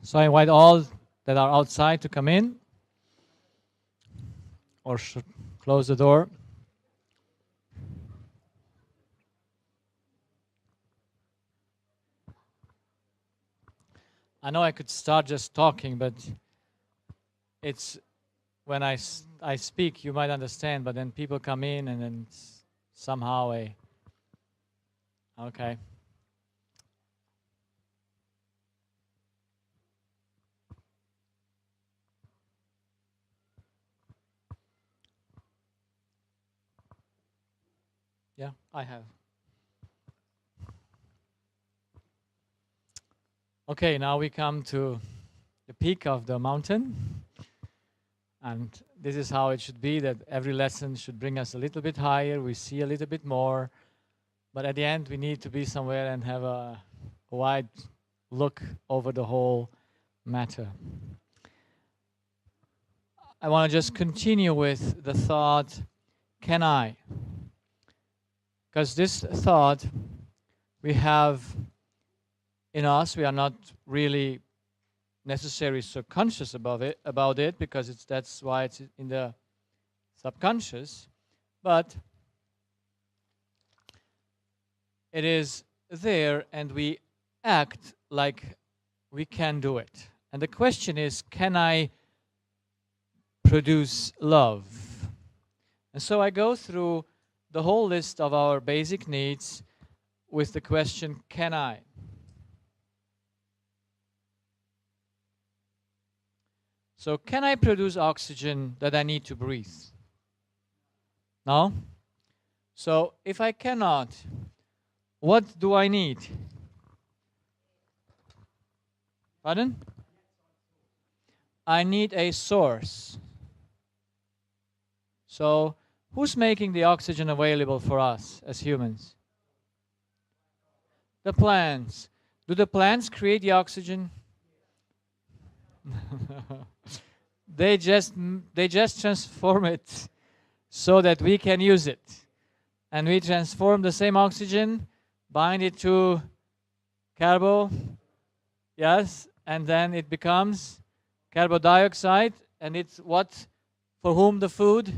So I invite all that are outside to come in or close the door. I know I could start just talking, but it's when I speak, you might understand, but then people come in and then somehow okay. Yeah, I have. Okay, now we come to the peak of the mountain. And this is how it should be, that every lesson should bring us a little bit higher. We see a little bit more. But at the end, we need to be somewhere and have a wide look over the whole matter. I want to just continue with the thought, can I? Because this thought we have in us, we are not really necessarily so conscious about it because that's why it's in the subconscious, but it is there and we act like we can do it. And the question is, can I produce love? And so I go through the whole list of our basic needs with the question, can I? So can I produce oxygen that I need to breathe? No? So if I cannot, what do I need? Pardon? I need a source. So who's making the oxygen available for us as humans? The plants. Do the plants create the oxygen? They just transform it so that we can use it. And we transform the same oxygen, bind it to carbo, yes, and then it becomes carbon dioxide, and it's what? For whom the food?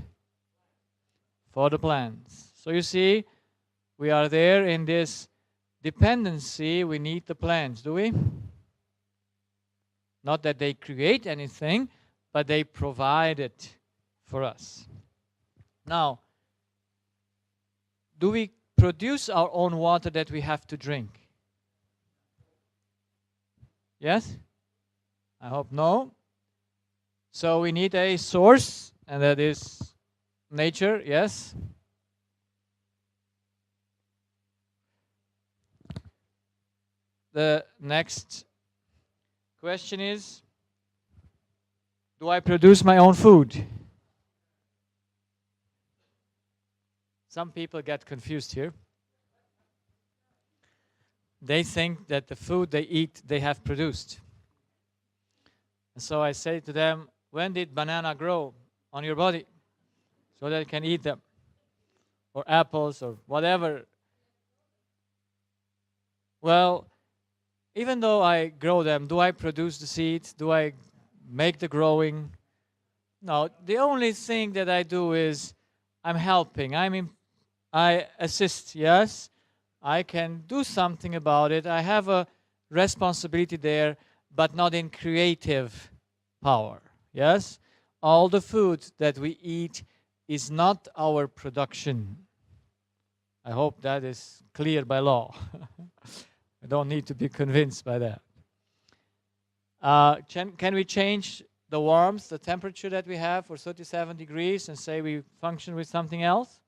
For the plants. So you see, we are there in this dependency. We need the plants, do we? Not that they create anything, but they provide it for us. Now, do we produce our own water that we have to drink? Yes? I hope no. So we need a source, and that is nature, yes? The next question is, do I produce my own food? Some people get confused here. They think that the food they eat, they have produced. And so I say to them, when did banana grow on your body so that you can eat them? Or apples or whatever. Well, even though I grow them, do I produce the seeds? Do I make the growing? No, the only thing that I do is I'm helping. I assist, yes. I can do something about it. I have a responsibility there, but not in creative power, yes. All the food that we eat is not our production. I hope that is clear by law. I don't need to be convinced by that. Can we change the warmth, the temperature that we have for 37 degrees and say we function with something else?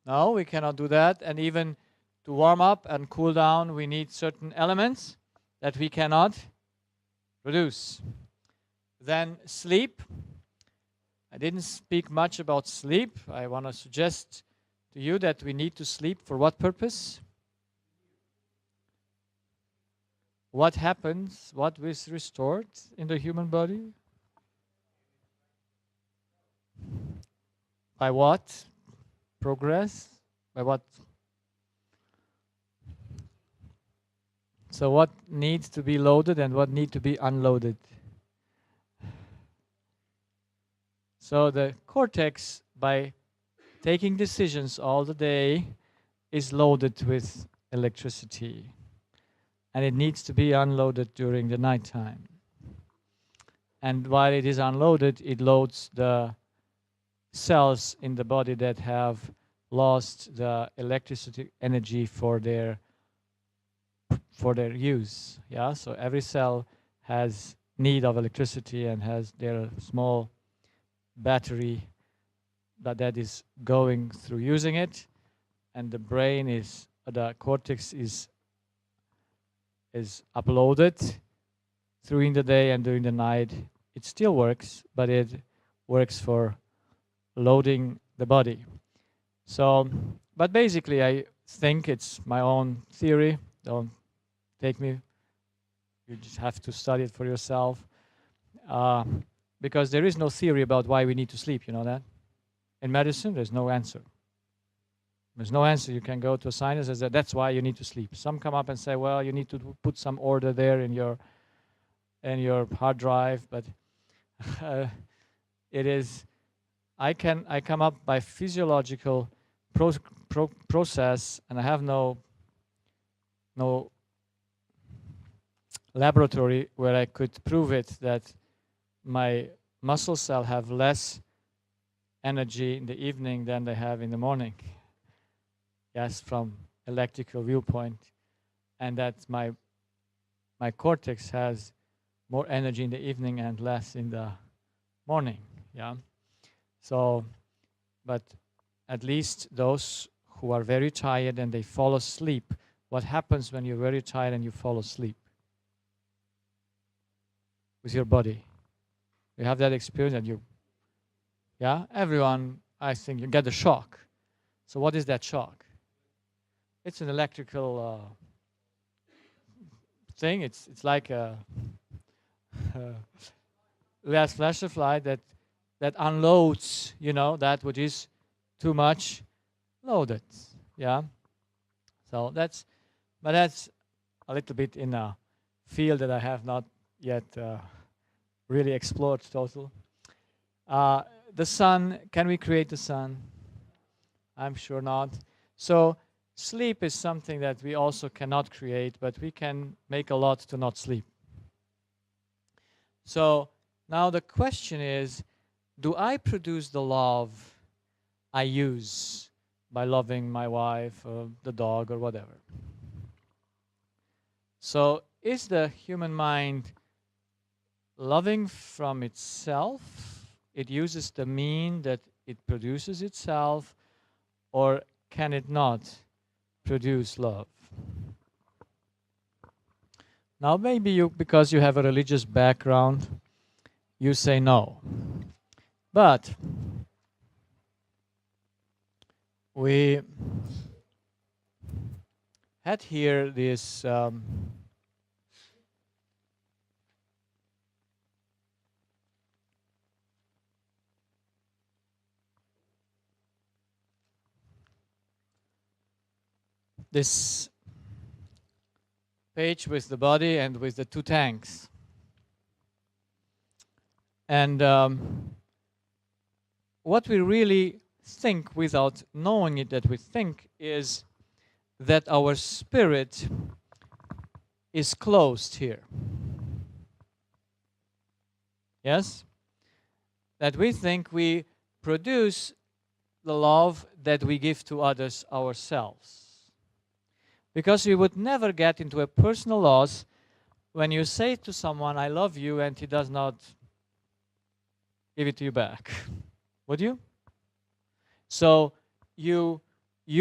No, we cannot do that. And even to warm up and cool down, we need certain elements that we cannot produce. Then sleep. I didn't speak much about sleep. I want to suggest to you that we need to sleep for what purpose? What happens? What is restored in the human body? By what? Progress? By what? So what needs to be loaded and what need to be unloaded? So the cortex, by taking decisions all the day, is loaded with electricity, and it needs to be unloaded during the nighttime. And while it is unloaded, it loads the cells in the body that have lost the electricity energy for their use. Yeah, so every cell has need of electricity and has their small battery that is going through using it, and the brain is the cortex is uploaded during the day, and during the night it still works, but it works for loading the body. So, but basically I think it's my own theory. Don't take me, you just have to study it for yourself, because there is no theory about why we need to sleep, you know that? In medicine, there's no answer. There's no answer. You can go to a scientist and say, that's why you need to sleep. Some come up and say, well, you need to put some order there in your hard drive, but it is, I come up by physiological process, and I have no laboratory where I could prove it, that my muscle cell have less energy in the evening than they have in the morning. Yes, from electrical viewpoint, and that my cortex has more energy in the evening and less in the morning. Yeah. So, but at least those who are very tired and they fall asleep, what happens when you're very tired and you fall asleep with your body? You have that experience, and you, yeah, everyone, I think you get a shock. So what is that shock? It's an electrical thing. It's like a flash of light that unloads, you know, that which is too much loaded. Yeah. So that's a little bit in a field that I have not yet really explored total. The sun, can we create the sun? I'm sure not. So sleep is something that we also cannot create, but we can make a lot to not sleep. So now the question is, do I produce the love I use by loving my wife or the dog or whatever? So is the human mind loving from itself? It uses the mean that it produces itself, or can it not produce love? Now maybe you, because you have a religious background, you say no. But we had here this this page with the body and with the two tanks. And what we really think without knowing it that we think is that our spirit is closed here. Yes? That we think we produce the love that we give to others ourselves. Because we would never get into a personal loss when you say to someone, I love you, and he does not give it to you back. Would you? So you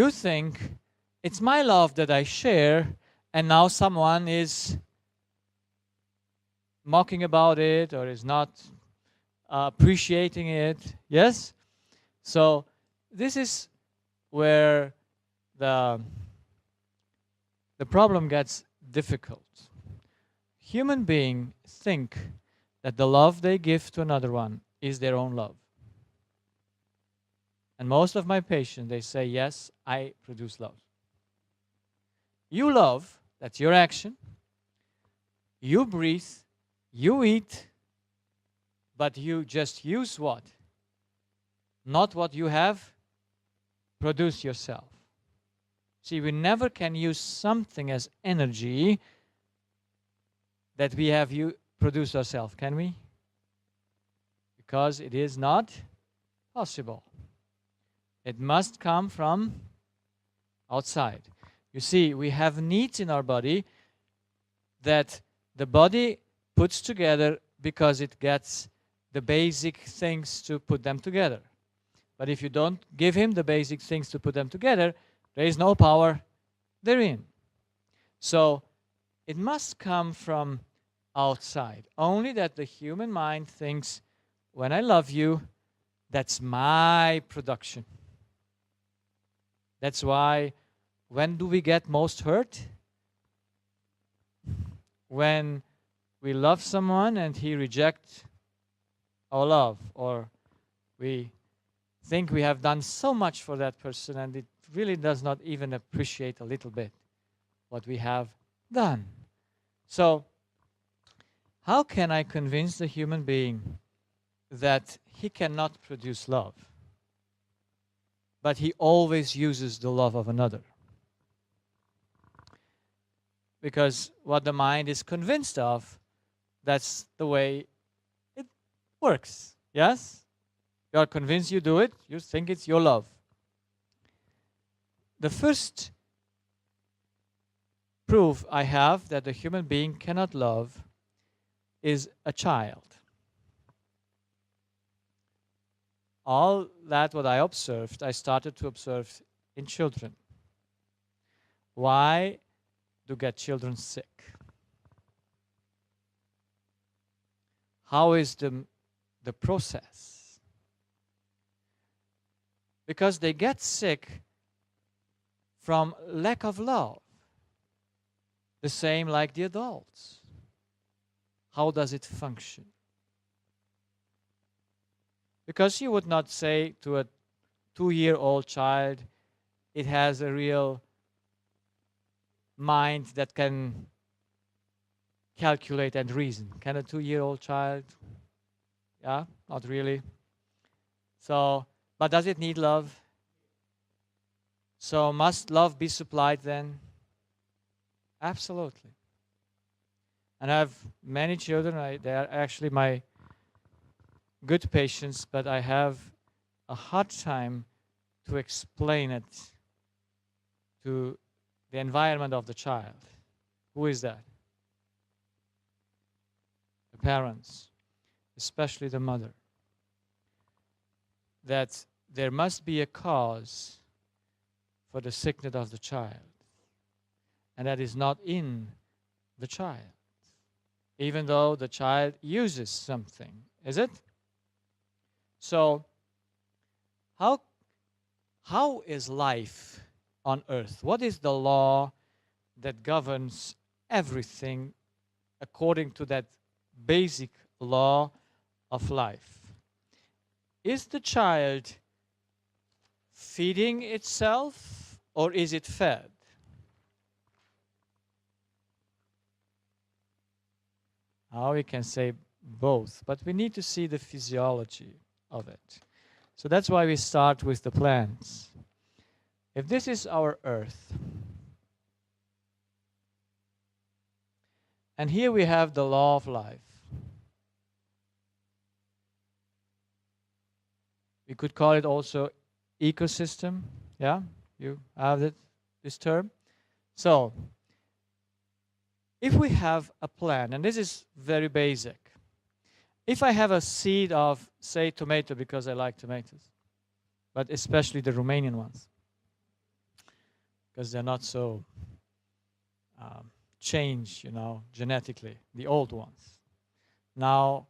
think it's my love that I share, and now someone is mocking about it or is not appreciating it. Yes? So this is where the problem gets difficult. Human beings think that the love they give to another one is their own love. And most of my patients, they say, yes, I produce love. You love, that's your action. You breathe, you eat, but you just use what? Not what you have produced yourself. See, we never can use something as energy that we have produced ourselves, can we? Because it is not possible. It must come from outside. You see, we have needs in our body that the body puts together because it gets the basic things to put them together. But if you don't give him the basic things to put them together, there is no power therein. So it must come from outside. Only that the human mind thinks, when I love you, that's my production. That's why, when do we get most hurt? When we love someone and he rejects our love, or we think we have done so much for that person and it really does not even appreciate a little bit what we have done. So, how can I convince the human being that he cannot produce love, but he always uses the love of another? Because what the mind is convinced of, that's the way it works. Yes? You are convinced you do it, you think it's your love. The first proof I have that the human being cannot love is a child. All that what I observed, I started to observe in children. Why do get children sick? How is the process? Because they get sick from lack of love. The same like the adults. How does it function? Because you would not say to a 2-year-old child, it has a real mind that can calculate and reason. Can a 2-year-old child? Yeah, not really. So, but does it need love? So must love be supplied then? Absolutely. And I have many children. They are actually my good patients, but I have a hard time to explain it to the environment of the child. Who is that? The parents, especially the mother. That there must be a cause for the sickness of the child. And that is not in the child. Even though the child uses something. Is it? So, how is life on earth? What is the law that governs everything according to that basic law of life? Is the child feeding itself or is it fed? Now we can say both, but we need to see the physiology of it. So that's why we start with the plants. If this is our earth, and here we have the law of life. We could call it also ecosystem. Yeah, you have this term. So, if we have a plant, and this is very basic. If I have a seed of, say, tomato, because I like tomatoes, but especially the Romanian ones, because they're not so changed, genetically, the old ones. Now,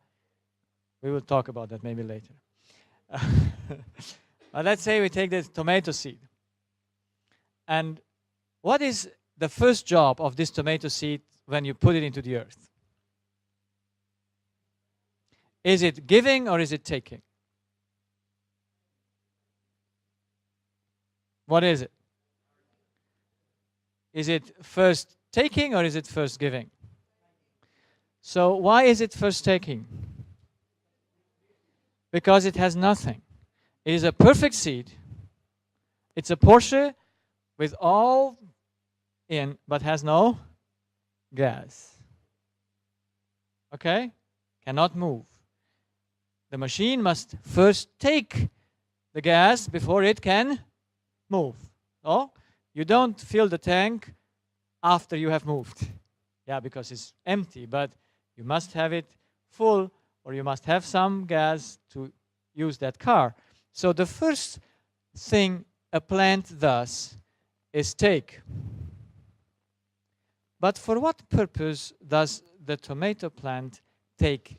we will talk about that maybe later. But let's say we take this tomato seed. And what is the first job of this tomato seed when you put it into the earth? Is it giving or is it taking? What is it? Is it first taking or is it first giving? So why is it first taking? Because it has nothing. It is a perfect seed. It's a Porsche with all in, but has no gas. Okay? Cannot move. The machine must first take the gas before it can move. Oh, you don't fill the tank after you have moved. Yeah, because it's empty, but you must have it full, or you must have some gas to use that car. So the first thing a plant does is take. But for what purpose does the tomato plant take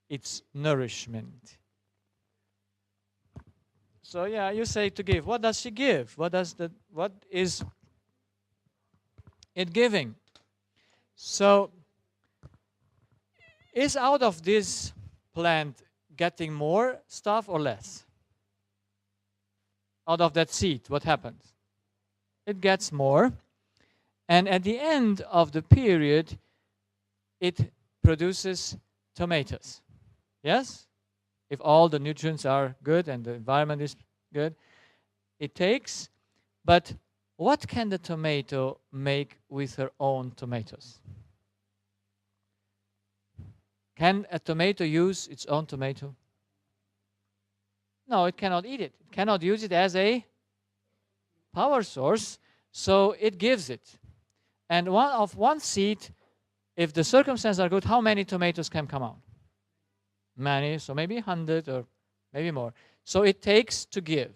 its nourishment? So yeah, you say to give. What does she give? What is it giving? So is out of this plant getting more stuff or less? Out of that seed, what happens? It gets more. And at the end of the period, it produces tomatoes. Yes? If all the nutrients are good and the environment is good, it takes. But what can the tomato make with her own tomatoes? Can a tomato use its own tomato? No, it cannot eat it. It cannot use it as a power source, so it gives it. And one seed, if the circumstances are good, how many tomatoes can come out? Many, so maybe 100 or maybe more. So it takes to give.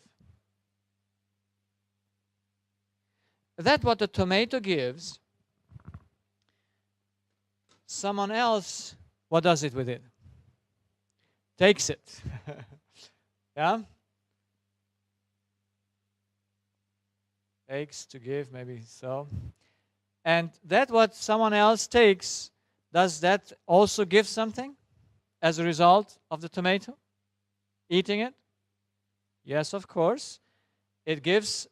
That what the tomato gives, someone else, what does it with it? Takes it. Yeah? Takes to give, maybe so. And that what someone else takes, does that also give something as a result of the tomato? Eating it? Yes, of course. It gives.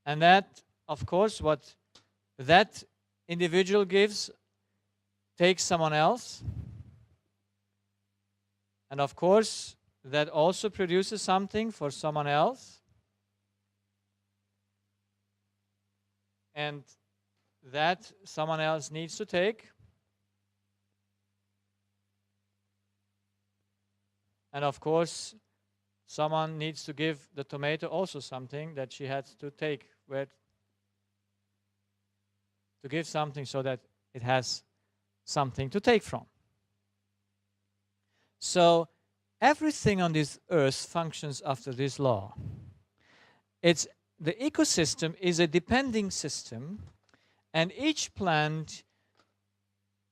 And that, of course, what that individual gives takes someone else. And of course, that also produces something for someone else. And that someone else needs to take. And of course, someone needs to give the tomato also something that she had to take, to give something so that it has something to take from. So everything on this earth functions after this law. The ecosystem is a depending system, and each plant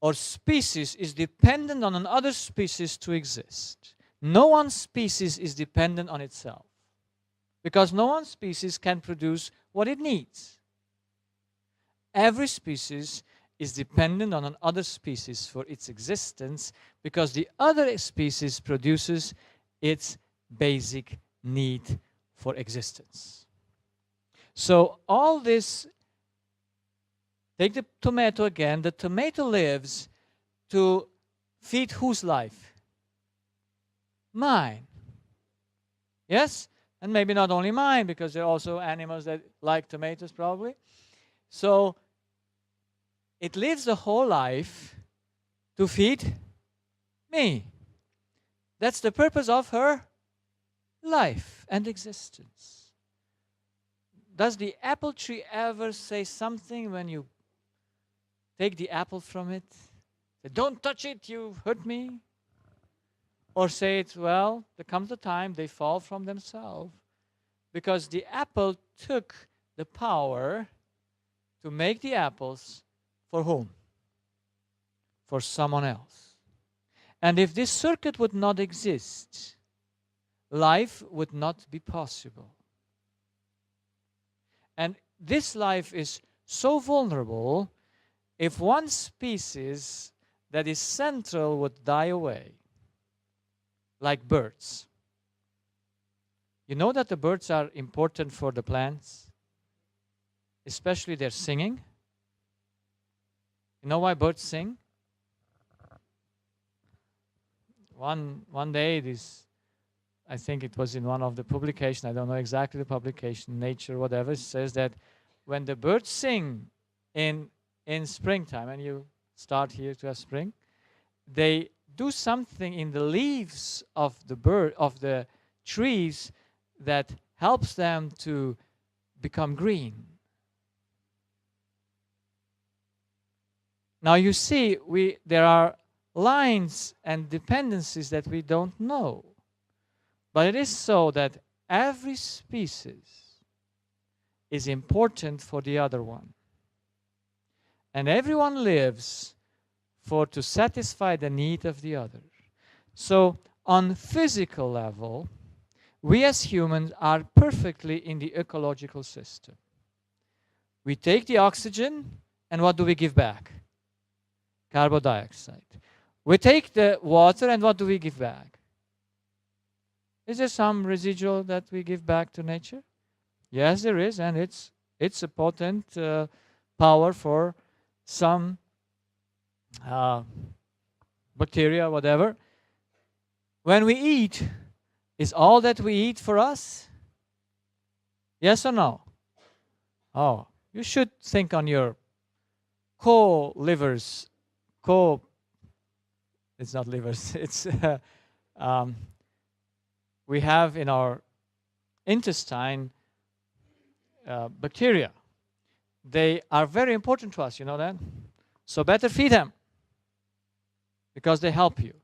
or species is dependent on another species to exist. No one species is dependent on itself, because no one species can produce what it needs. Every species is dependent on another species for its existence, because the other species produces its basic need for existence. So all this, take the tomato again, the tomato lives to feed whose life? Mine. Yes? And maybe not only mine, because there are also animals that like tomatoes probably. So it lives the whole life to feed me. That's the purpose of her life and existence. Does the apple tree ever say something when you take the apple from it? Say, don't touch it, you hurt me. Or say it, well, there comes a time they fall from themselves. Because the apple took the power to make the apples for whom? For someone else. And if this circuit would not exist, life would not be possible. And this life is so vulnerable, if one species that is central would die away, like birds. You know that the birds are important for the plants? especially their singing. You know why birds sing? One day, I think it was in one of the publications, I don't know exactly the publication, Nature, whatever, it says that when the birds sing in springtime, and you start here to have spring, they do something in the leaves of the trees that helps them to become green. Now you see, there are lines and dependencies that we don't know. But it is so that every species is important for the other one. And everyone lives to satisfy the need of the other. So on physical level, we as humans are perfectly in the ecological system. We take the oxygen, and what do we give back? Carbon dioxide. We take the water, and what do we give back? Is there some residual that we give back to nature? Yes, there is, and it's a potent power for some bacteria, whatever. When we eat, is all that we eat for us? Yes or no? Oh, you should think on your livers. It's not livers. It's we have in our intestine bacteria. They are very important to us, you know that? So better feed them, because they help you.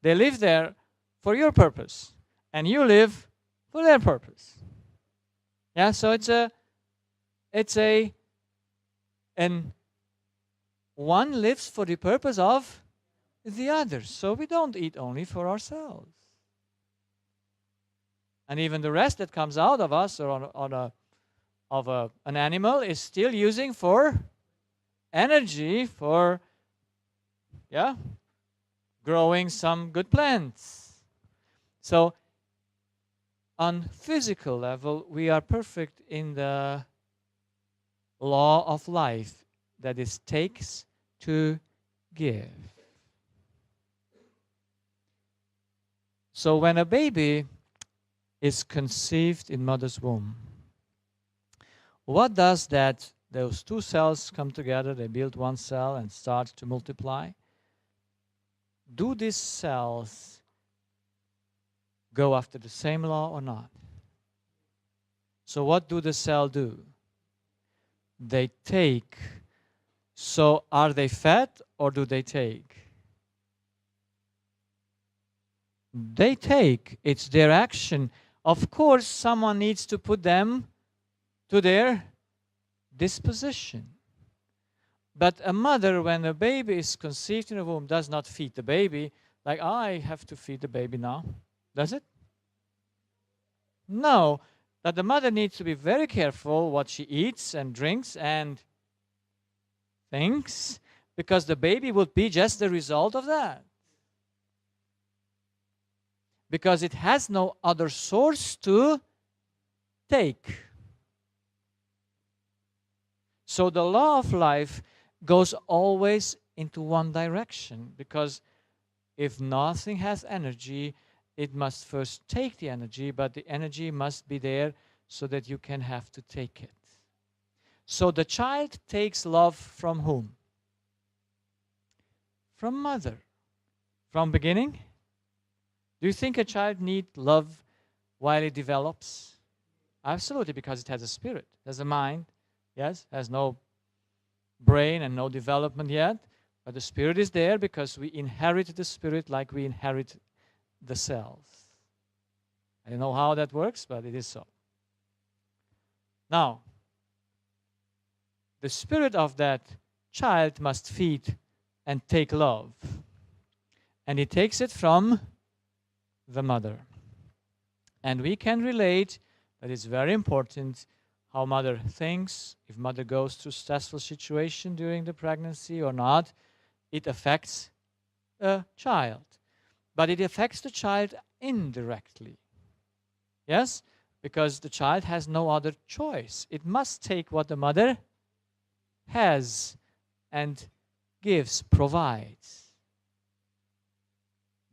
They live there for your purpose, and you live for their purpose. Yeah, so and one lives for the purpose of the others. So we don't eat only for ourselves. And even the rest that comes out of us or an animal is still using for energy, for growing some good plants. So on physical level, we are perfect in the law of life, that is, takes to give. So when a baby is conceived in mother's womb, what does those two cells come together, they build one cell and start to multiply? Do these cells go after the same law or not? So what do the cells do? They take. So are they fed or do they take? They take. It's their action. Of course, someone needs to put them to their disposition. But a mother, when a baby is conceived in a womb, does not feed the baby like, I have to feed the baby now. Does it? No. That the mother needs to be very careful what she eats and drinks and thinks, because the baby would be just the result of that. Because it has no other source to take. So the law of life goes always into one direction, because if nothing has energy, it must first take the energy, but the energy must be there so that you can have to take it. So the child takes love from whom? From mother. From beginning? Do you think a child needs love while it develops? Absolutely, because it has a spirit, has a mind, yes, has no brain and no development yet, but the spirit is there because we inherit the spirit like we inherit the cells. I don't know how that works, but it is so. Now, the spirit of that child must feed and take love. And he takes it from the mother. And we can relate that it's very important how mother thinks. If mother goes through stressful situation during the pregnancy or not, it affects a child. But it affects the child indirectly. Yes? because the child has no other choice. It must take what the mother has and gives, provides.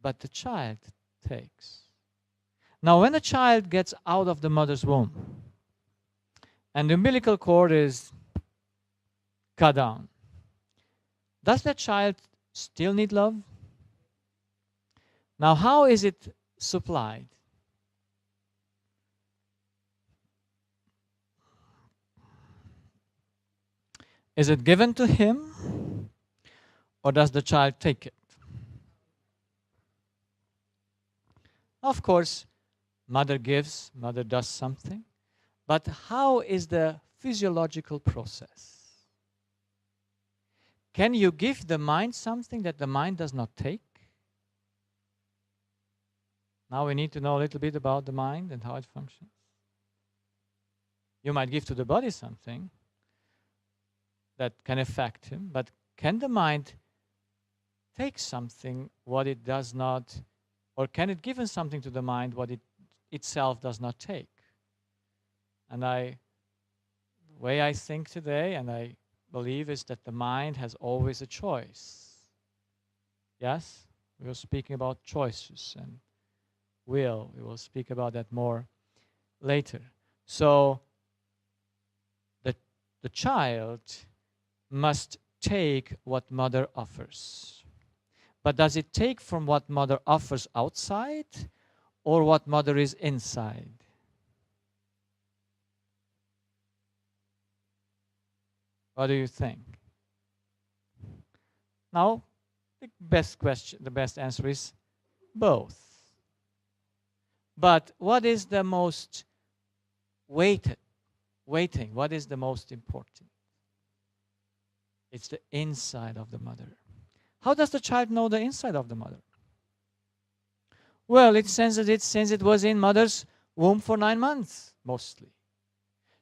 But the child takes. Now, when a child gets out of the mother's womb and the umbilical cord is cut down, does that child still need love? Now, how is it supplied? Is it given to him, or does the child take it? Of course, mother gives, mother does something, but how is the physiological process? Can you give the mind something that the mind does not take? Now we need to know a little bit about the mind and how it functions. You might give to the body something that can affect him, but can the mind take something what it does not, or can it give something to the mind what it itself does not take? And the way I think today, and I believe, is that the mind has always a choice. Yes? We were speaking about choices and will. We will speak about that more later. So the child must take what mother offers. But does it take from what mother offers outside or what mother is inside? What do you think? Now, the best answer is both. But what is the most weighting? What is the most important? It's the inside of the mother. How does the child know the inside of the mother? Well, it senses it since it was in mother's womb for 9 months, mostly.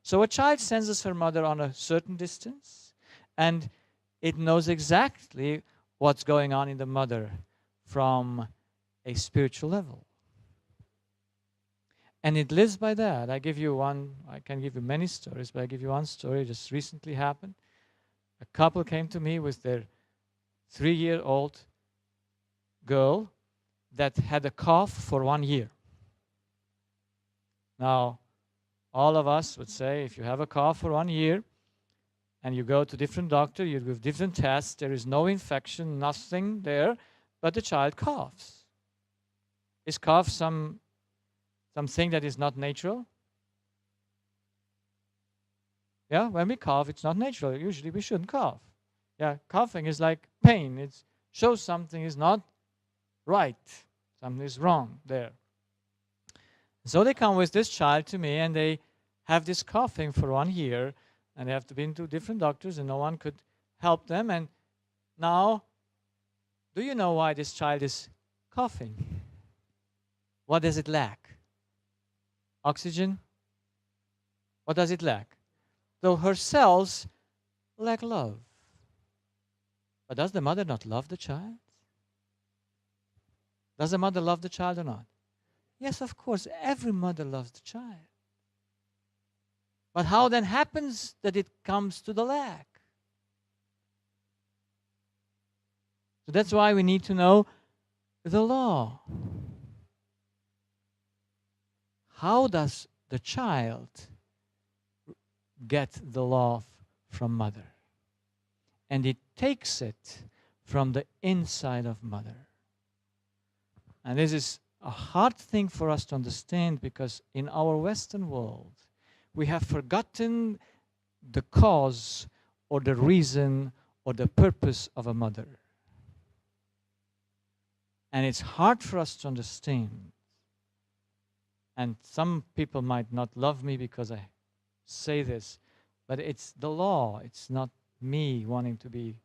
So a child senses her mother on a certain distance, and it knows exactly what's going on in the mother from a spiritual level. And it lives by that. I can give you many stories, but I give you one story just recently happened. A couple came to me with their 3-year-old girl that had a cough for 1 year. Now, all of us would say, if you have a cough for 1 year and you go to different doctor, you give different tests, there is no infection, nothing there, but the child coughs. Is cough something that is not natural? Yeah, when we cough, it's not natural. Usually we shouldn't cough. Yeah, coughing is like pain. It shows something is not right. Something is wrong there. So they come with this child to me and they have this coughing for 1 year and they have to be into different doctors and no one could help them. And now, do you know why this child is coughing? What does it lack? Oxygen? What does it lack? So her cells lack love. But does the mother not love the child? Does the mother love the child or not? Yes, of course, every mother loves the child. But how then happens that it comes to the lack? So that's why we need to know the law. How does the child get the love from mother? And it takes it from the inside of mother. And this is a hard thing for us to understand because in our Western world, we have forgotten the cause or the reason or the purpose of a mother. And it's hard for us to understand. And some people might not love me because I say this, but it's the law. It's not me wanting to be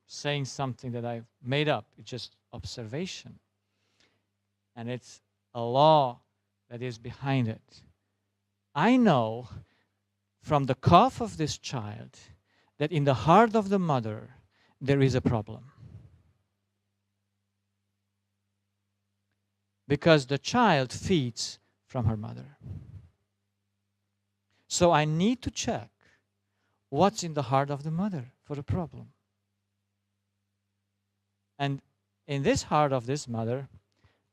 saying something that I've made up. It's just observation. And it's a law that is behind it. I know from the cough of this child that in the heart of the mother there is a problem. Because the child feeds from her mother. So I need to check what's in the heart of the mother for the problem. And in this heart of this mother,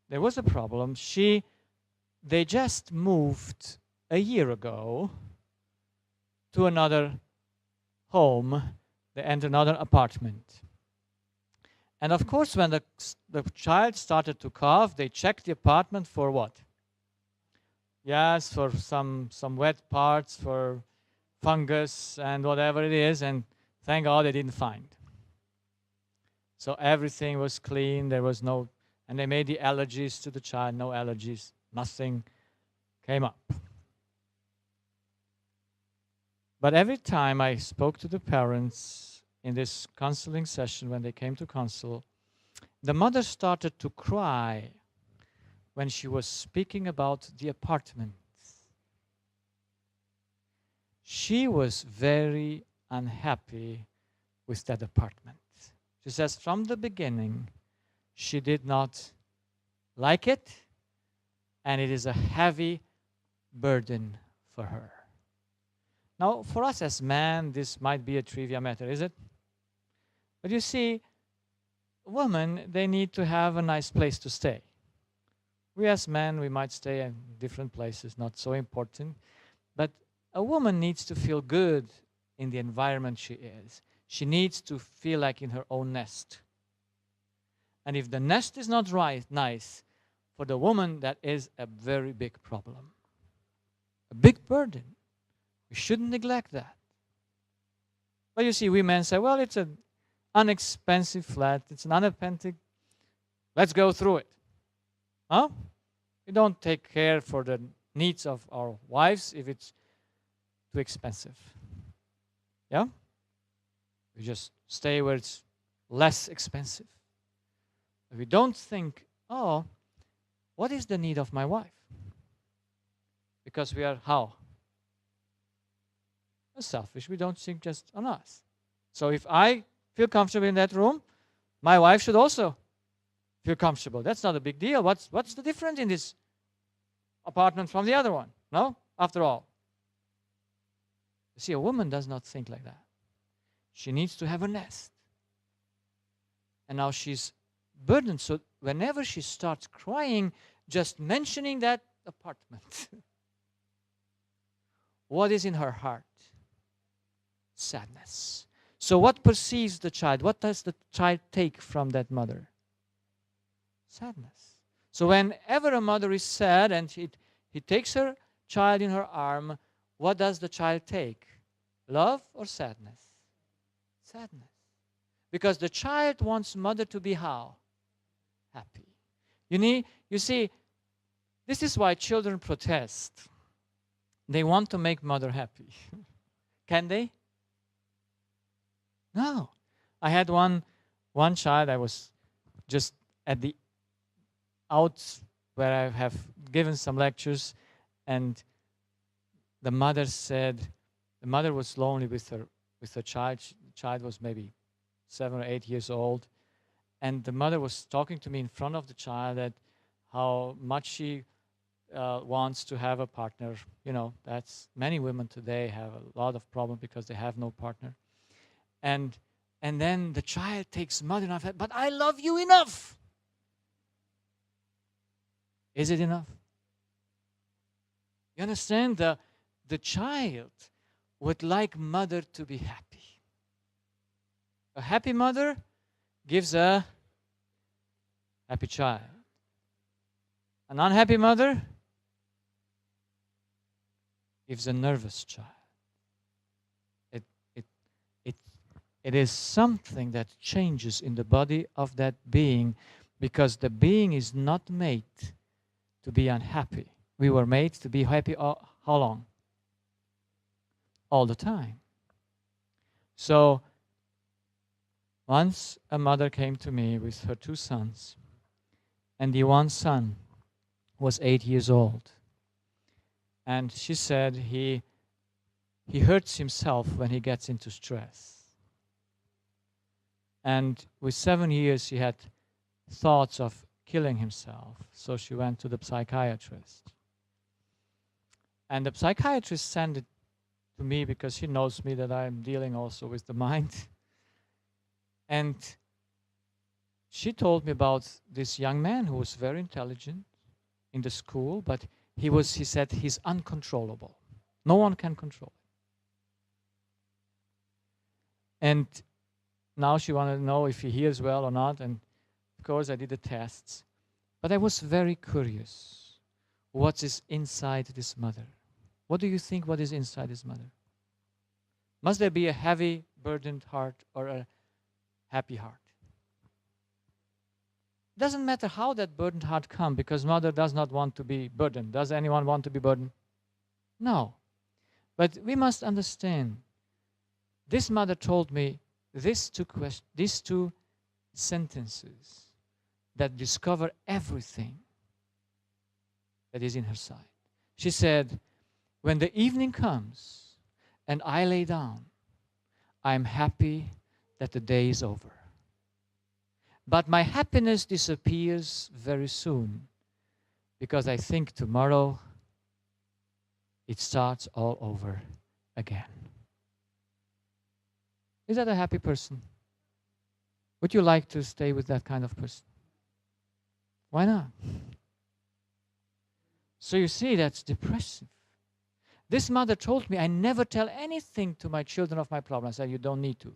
there was a problem. They just moved a year ago to another home. They entered another apartment. And of course, when the child started to cough, they checked the apartment for what? Yes, for some wet parts, for fungus and whatever it is, and thank God they didn't find. So everything was clean, there was no, and they made the allergies to the child, no allergies, nothing came up. But every time I spoke to the parents in this counseling session, when they came to counsel, the mother started to cry when she was speaking about the apartment. She was very unhappy with that apartment. She says from the beginning, she did not like it, and it is a heavy burden for her. Now, for us as men, this might be a trivia matter, is it? But you see, women, they need to have a nice place to stay. We as men, we might stay in different places, not so important. But a woman needs to feel good in the environment she is. She needs to feel like in her own nest. And if the nest is not nice, for the woman, that is a very big problem. A big burden. We shouldn't neglect that. But you see, we men say, well, it's an inexpensive flat. It's an unapprentice. Let's go through it. Huh? We don't take care for the needs of our wives if it's too expensive. Yeah? We just stay where it's less expensive. We don't think, oh, what is the need of my wife? Because we are how? We're selfish. We don't think just on us. So if I feel comfortable in that room, my wife should also feel comfortable. That's not a big deal. What's the difference in this apartment from the other one? No? After all. You see, a woman does not think like that. She needs to have a nest. And now she's burdened. So whenever she starts crying, just mentioning that apartment, what is in her heart? Sadness. So what perceives the child? What does the child take from that mother? Sadness. So whenever a mother is sad and he takes her child in her arm, what does the child take? Love or sadness? Sadness. Because the child wants mother to be how? Happy. You see, this is why children protest. They want to make mother happy. Can they? No. I had one child, I was just at the out where I have given some lectures, and the mother was lonely with her child. The child was maybe 7 or 8 years old, and the mother was talking to me in front of the child that how much she wants to have a partner. You know, that's many women today have a lot of problem because they have no partner. And then the child takes mother enough, but I love you enough. Is it enough? You understand? The child would like mother to be happy. A happy mother gives a happy child. An unhappy mother gives a nervous child. It is something that changes in the body of that being, because the being is not made to be unhappy. We were made to be happy how long? All the time. So once a mother came to me with her 2 sons, and the one son was 8 years old. And she said he hurts himself when he gets into stress. And with 7 years, he had thoughts of killing himself. So she went to the psychiatrist. And the psychiatrist sent it to me because she knows me that I'm dealing also with the mind. And she told me about this young man who was very intelligent in the school, but he said, he's uncontrollable. No one can control him. And now she wanted to know if he hears well or not. And of course, I did the tests. But I was very curious. What is inside this mother? What do you think what is inside this mother? Must there be a heavy, burdened heart or a happy heart? Doesn't matter how that burdened heart comes, because mother does not want to be burdened. Does anyone want to be burdened? No. But we must understand, this mother told me these two sentences that discover everything that is in her side. She said, when the evening comes and I lay down, I'm happy that the day is over. But my happiness disappears very soon, because I think tomorrow it starts all over again. Is that a happy person? Would you like to stay with that kind of person? Why not? So you see, that's depressive. This mother told me, I never tell anything to my children of my problem. I said, you don't need to.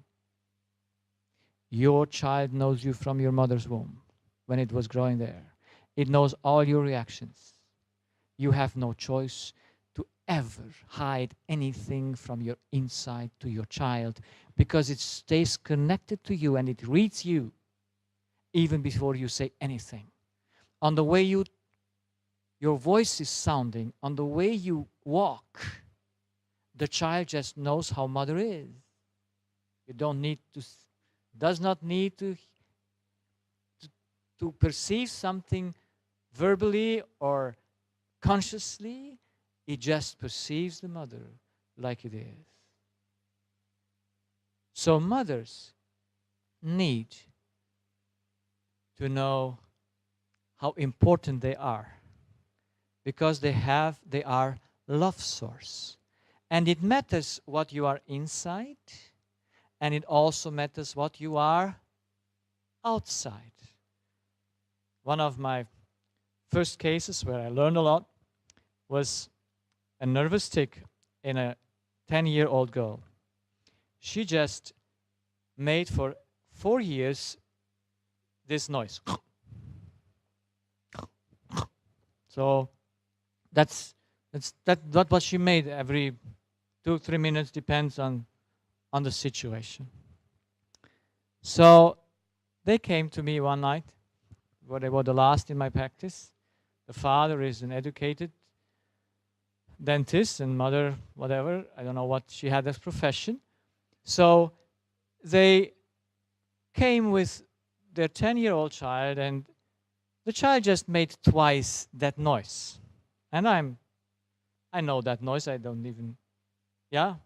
Your child knows you from your mother's womb when it was growing there. It knows all your reactions. You have no choice to ever hide anything from your inside to your child, because it stays connected to you and it reads you even before you say anything. On the way your voice is sounding, on the way you walk, the child just knows how mother is. You don't need to, does not need to perceive something verbally or consciously. It just perceives the mother like it is. So mothers need to know how important they are, because they are love source. And it matters what you are inside, and it also matters what you are outside. One of my first cases where I learned a lot was a nervous tic in a 10-year-old girl. She just made for 4 years this noise. So that's what she made every 2-3 minutes, depends on the situation. So they came to me one night, where they were the last in my practice. The father is an educated dentist, and mother, whatever, I don't know what she had as profession. So they came with their 10-year-old child, and the child just made twice that noise. And I know that noise. I don't even, yeah,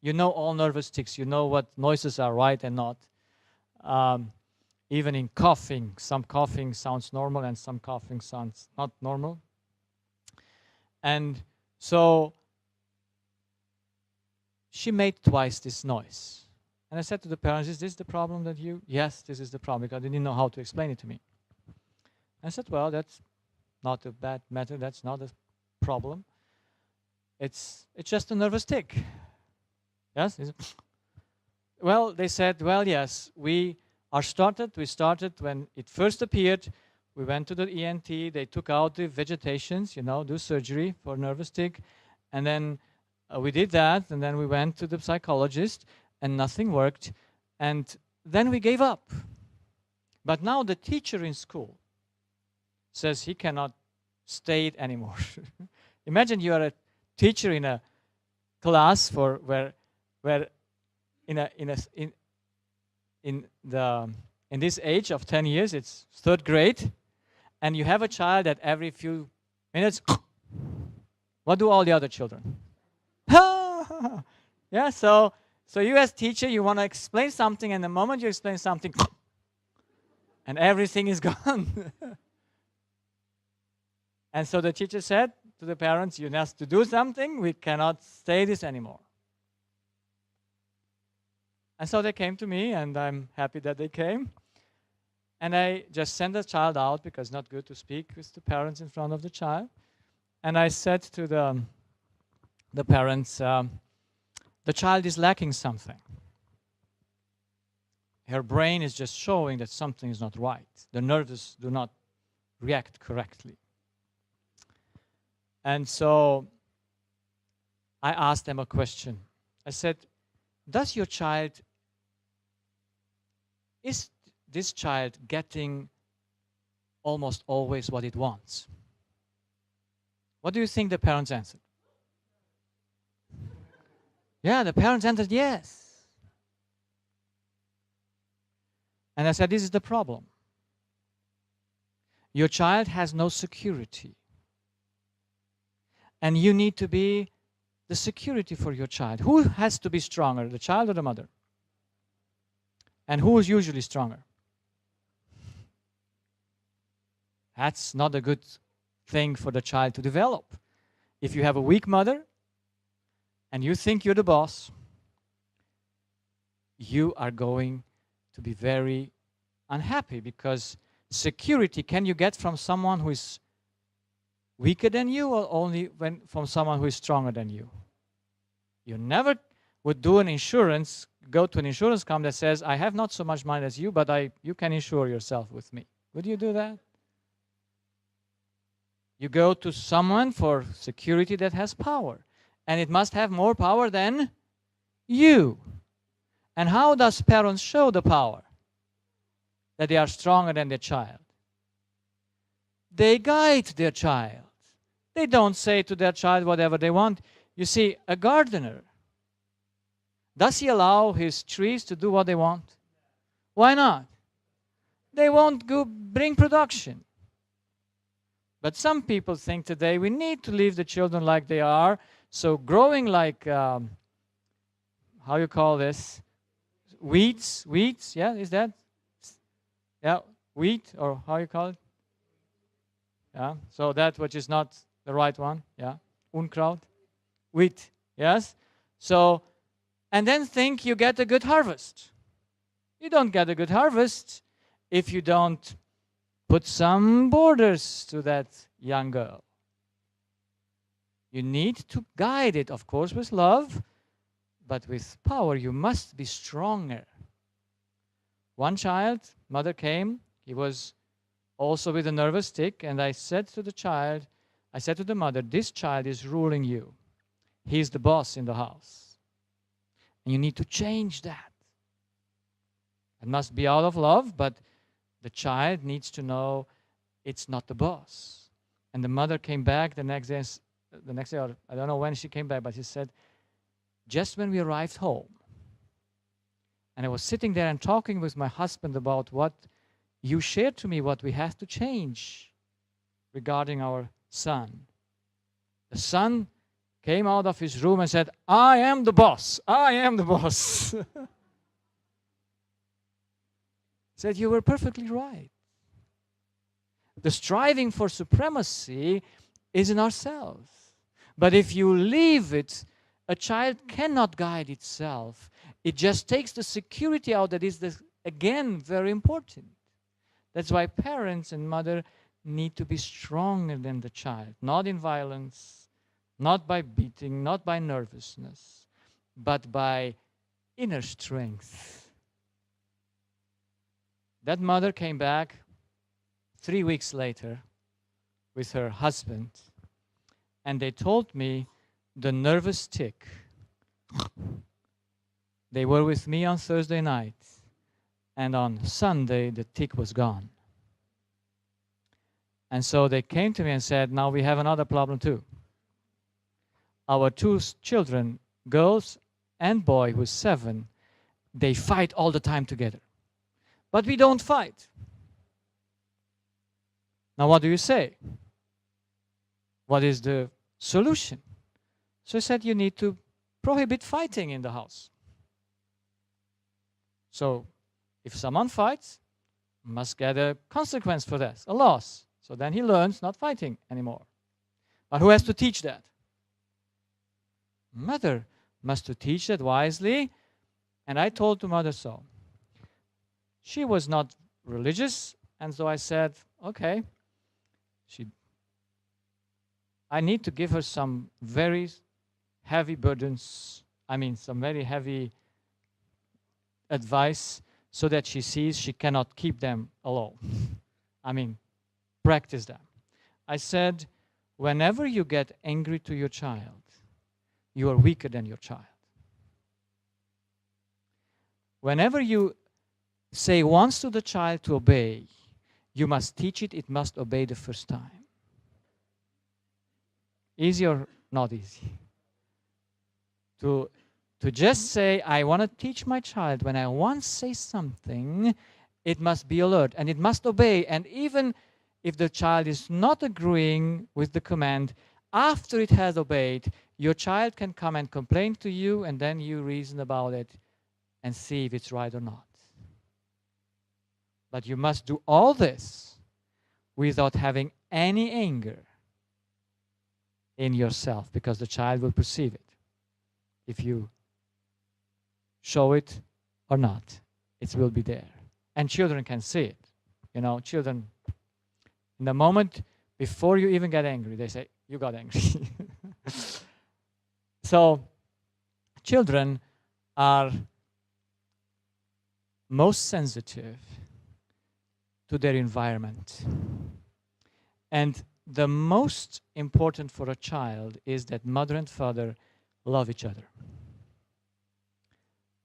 you know all nervous tics. You know what noises are right and not. Even in coughing, some coughing sounds normal and some coughing sounds not normal. And so she made twice this noise. And I said to the parents, is this the problem that you? Yes, this is the problem, because they didn't know how to explain it to me. I said, well, that's not a bad matter. That's not a problem. It's just a nervous tic. Yes? Well, they said, well, yes, we started when it first appeared. We went to the ENT. They took out the vegetations, do surgery for nervous tic. And then we did that. And then we went to the psychologist, and nothing worked. And then we gave up. But now the teacher in school says he cannot stay it anymore. Imagine you are a teacher in a class where in this age of 10 years, it's 3rd grade, and you have a child that every few minutes, what do all the other children? Yeah, so you as teacher, you want to explain something, and the moment you explain something, and everything is gone. And so the teacher said to the parents, you have to do something. We cannot stay this anymore. And so they came to me, and I'm happy that they came. And I just sent the child out because it's not good to speak with the parents in front of the child. And I said to the parents, the child is lacking something. Her brain is just showing that something is not right. The nerves do not react correctly. And so I asked them a question. I said, is this child getting almost always what it wants? What do you think the parents answered? Yeah, the parents answered yes. And I said, this is the problem. Your child has no security. And you need to be the security for your child. Who has to be stronger, the child or the mother? And who is usually stronger? That's not a good thing for the child to develop. If you have a weak mother and you think you're the boss, you are going to be very unhappy, because security can you get from someone who is weaker than you, or only from someone who is stronger than you? You never would do an insurance, go to an insurance company that says, I have not so much money as you, but you can insure yourself with me. Would you do that? You go to someone for security that has power, and it must have more power than you. And how does parents show the power? That they are stronger than their child. They guide their child. They don't say to their child whatever they want. You see, a gardener, does he allow his trees to do what they want? Why not? They won't bring production. But some people think today we need to leave the children like they are. So growing like, how you call this? Weeds, yeah, is that? Yeah, wheat, or how you call it? Yeah, so that which is not the right one, yeah, Unkraut, wheat, yes? So, and then think you get a good harvest. You don't get a good harvest if you don't put some borders to that young girl. You need to guide it, of course, with love, but with power. You must be stronger. One child, mother came, he was also with a nervous tic, and I said to the mother, this child is ruling you. He's the boss in the house. And you need to change that. It must be out of love, but the child needs to know it's not the boss. And the mother came back the next day, or I don't know when she came back, but she said, just when we arrived home, and I was sitting there and talking with my husband about what you shared to me, what we have to change regarding our son. The son came out of his room and said, I am the boss. I am the boss. Said, you were perfectly right. The striving for supremacy is in ourselves. But if you leave it, a child cannot guide itself. It just takes the security out that is, again, very important. That's why parents and mother need to be stronger than the child. Not in violence, not by beating, not by nervousness, but by inner strength. That mother came back 3 weeks later with her husband, and they told me the nervous tic. They were with me on Thursday night, and on Sunday the tic was gone. And so they came to me and said, now we have another problem too. Our two children, girls and boy who's 7, they fight all the time together. But we don't fight. Now what do you say? What is the solution? So I said, you need to prohibit fighting in the house. So if someone fights, must get a consequence for that, a loss. So then he learns not fighting anymore. But who has to teach that? Mother must to teach that wisely. And I told the mother so. She was not religious, and so I said, okay, I need to give her some very heavy burdens, some very heavy advice, so that she sees she cannot keep them alone. Practice them. I said, whenever you get angry to your child, you are weaker than your child. Whenever you say once to the child to obey, you must teach it must obey the first time. Easy or not easy? To just say, I want to teach my child, when I once say something, it must be alert and it must obey. And even if the child is not agreeing with the command, after it has obeyed, your child can come and complain to you, and then you reason about it and see if it's right or not. But you must do all this without having any anger in yourself, because the child will perceive it. If you show it or not, it will be there. And children can see it. Children, in the moment before you even get angry, they say, you got angry. So, children are most sensitive to their environment. And the most important for a child is that mother and father love each other.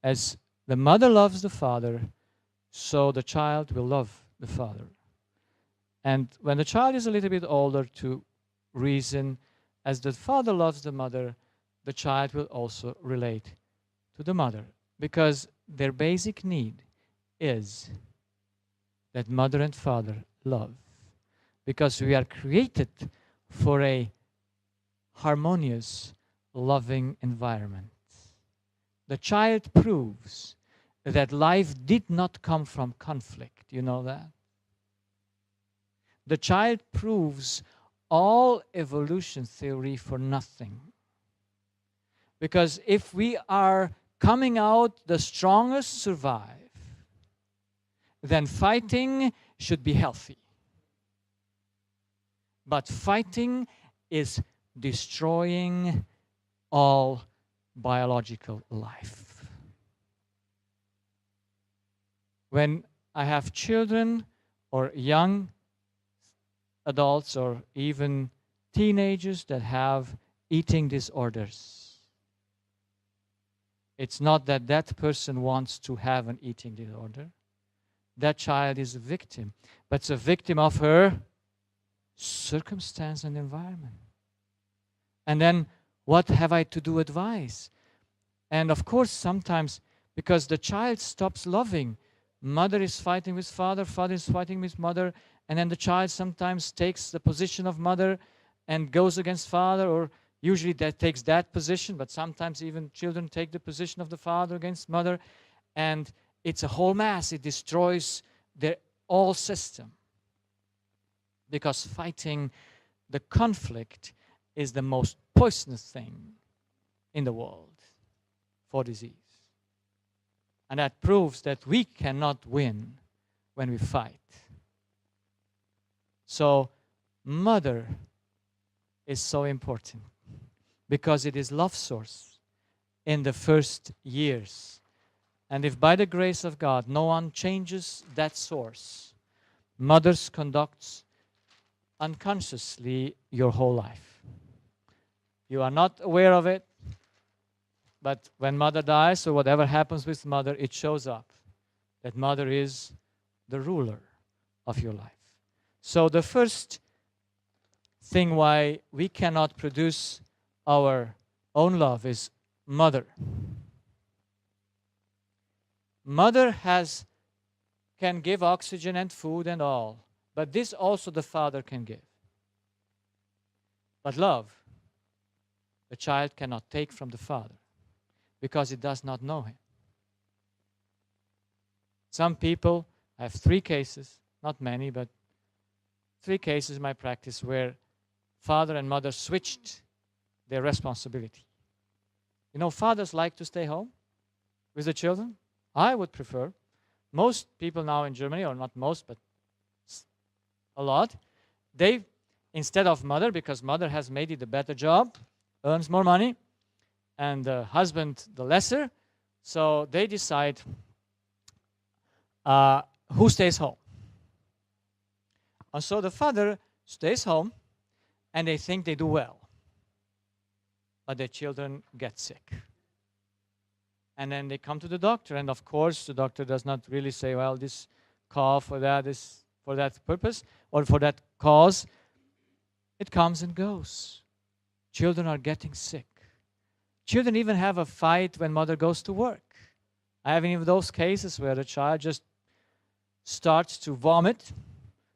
As the mother loves the father, so the child will love the father. And when the child is a little bit older to reason, as the father loves the mother, the child will also relate to the mother. Because their basic need is that mother and father love. Because we are created for a harmonious, loving environment. The child proves that life did not come from conflict. You know that? The child proves all evolution theory for nothing. Because if we are coming out the strongest survive, then fighting should be healthy. But fighting is destroying all biological life. When I have children or young adults or even teenagers that have eating disorders, it's not that that person wants to have an eating disorder. That child is a victim, but it's a victim of her circumstance and environment. And then what have I to do? Advise. And of course, sometimes, because the child stops loving, mother is fighting with father, father is fighting with mother, and then the child sometimes takes the position of mother and goes against father, or usually that takes that position, but sometimes even children take the position of the father against mother, and it's a whole mess. It destroys their whole system. Because fighting the conflict is the most poisonous thing in the world for disease. And that proves that we cannot win when we fight. So, mother is so important because it is love source in the first years. And if by the grace of God no one changes that source, mothers conducts unconsciously your whole life. You are not aware of it, but when mother dies or whatever happens with mother, it shows up that mother is the ruler of your life. So the first thing why we cannot produce our own love is mother. Mother can give oxygen and food and all, but this also the father can give. But love, the child cannot take from the father because it does not know him. Some people, I have 3 cases, not many, but 3 cases in my practice where father and mother switched their responsibility. You know, fathers like to stay home with the children. I would prefer. Most people now in Germany, or not most, but a lot, they, instead of mother, because mother has made it a better job, earns more money, and the husband the lesser, so they decide who stays home. And so the father stays home, and they think they do well. But their children get sick. And then they come to the doctor, and of course the doctor does not really say, well, this cough or that is for that purpose or for that cause. It comes and goes. Children are getting sick. Children even have a fight when mother goes to work. I have even those cases where the child just starts to vomit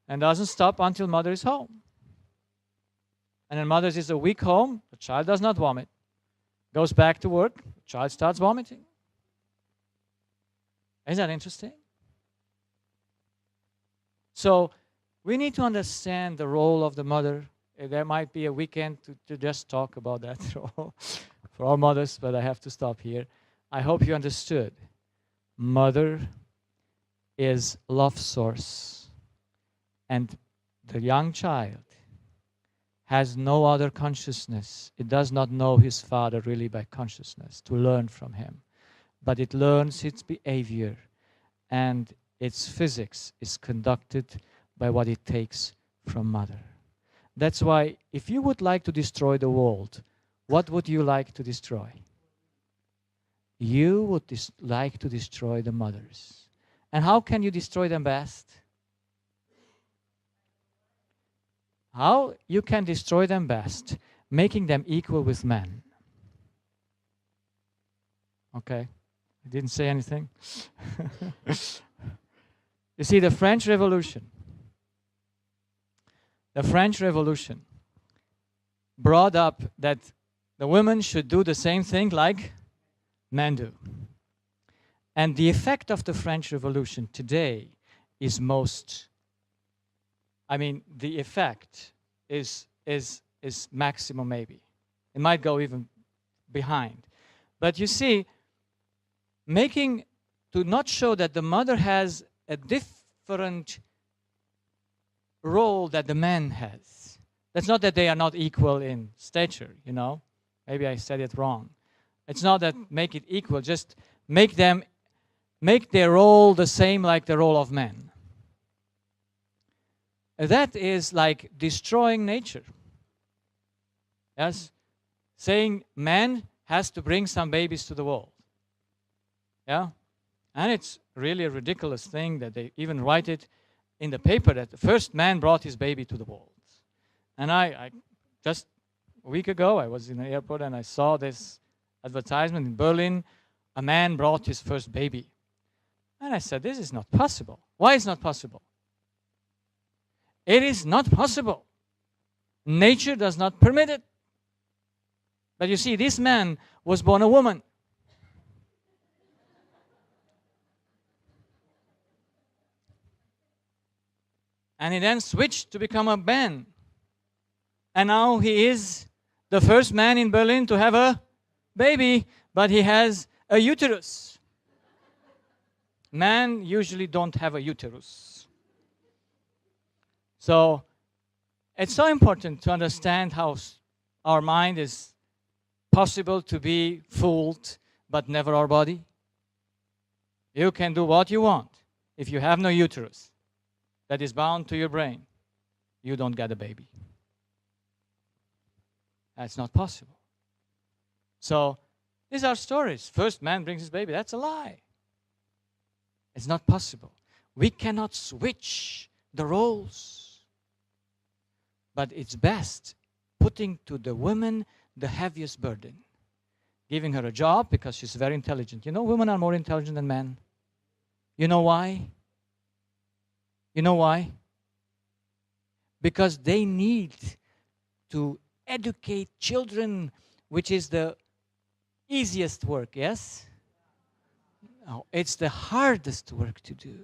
and doesn't stop until mother is home. And then mother is a week home, the child does not vomit. Goes back to work, the child starts vomiting. Isn't that interesting? So we need to understand the role of the mother. There might be a weekend to just talk about that role for all mothers, but I have to stop here. I hope you understood. Mother is love source, and the young child has no other consciousness. It does not know his father really by consciousness to learn from him, but it learns its behavior, and its physics is conducted by what it takes from mother. That's why if you would like to destroy the world, what would you like to destroy? You would like to destroy the mothers. And how can you destroy them best? How you can destroy them best? Making them equal with men. Okay, I didn't say anything. You see, the French Revolution brought up that the women should do the same thing like men do. And the effect of the French Revolution today is the effect is maximum maybe. It might go even behind. But you see, to not show that the mother has a different role that the man has. That's not that they are not equal in stature, you know. Maybe I said it wrong. It's not that make it equal, just make their role the same like the role of men. That is like destroying nature. Yes? Saying man has to bring some babies to the world. Yeah? And it's really a ridiculous thing that they even write it in the paper that the first man brought his baby to the world. And I just a week ago, I was in the airport and I saw this advertisement in Berlin. A man brought his first baby. And I said, this is not possible. Why is it not possible? It is not possible. Nature does not permit it. But you see, this man was born a woman. And he then switched to become a man. And now he is the first man in Berlin to have a baby, but he has a uterus. Men usually don't have a uterus. So it's so important to understand how our mind is possible to be fooled, but never our body. You can do what you want. If you have no uterus that is bound to your brain, you don't get a baby. That's not possible. So these are stories. First man brings his baby. That's a lie. It's not possible. We cannot switch the roles. But it's best putting to the woman the heaviest burden. Giving her a job because she's very intelligent. You know, women are more intelligent than men. You know why? You know why? Because they need to educate children, which is the easiest work, yes? No, it's the hardest work to do.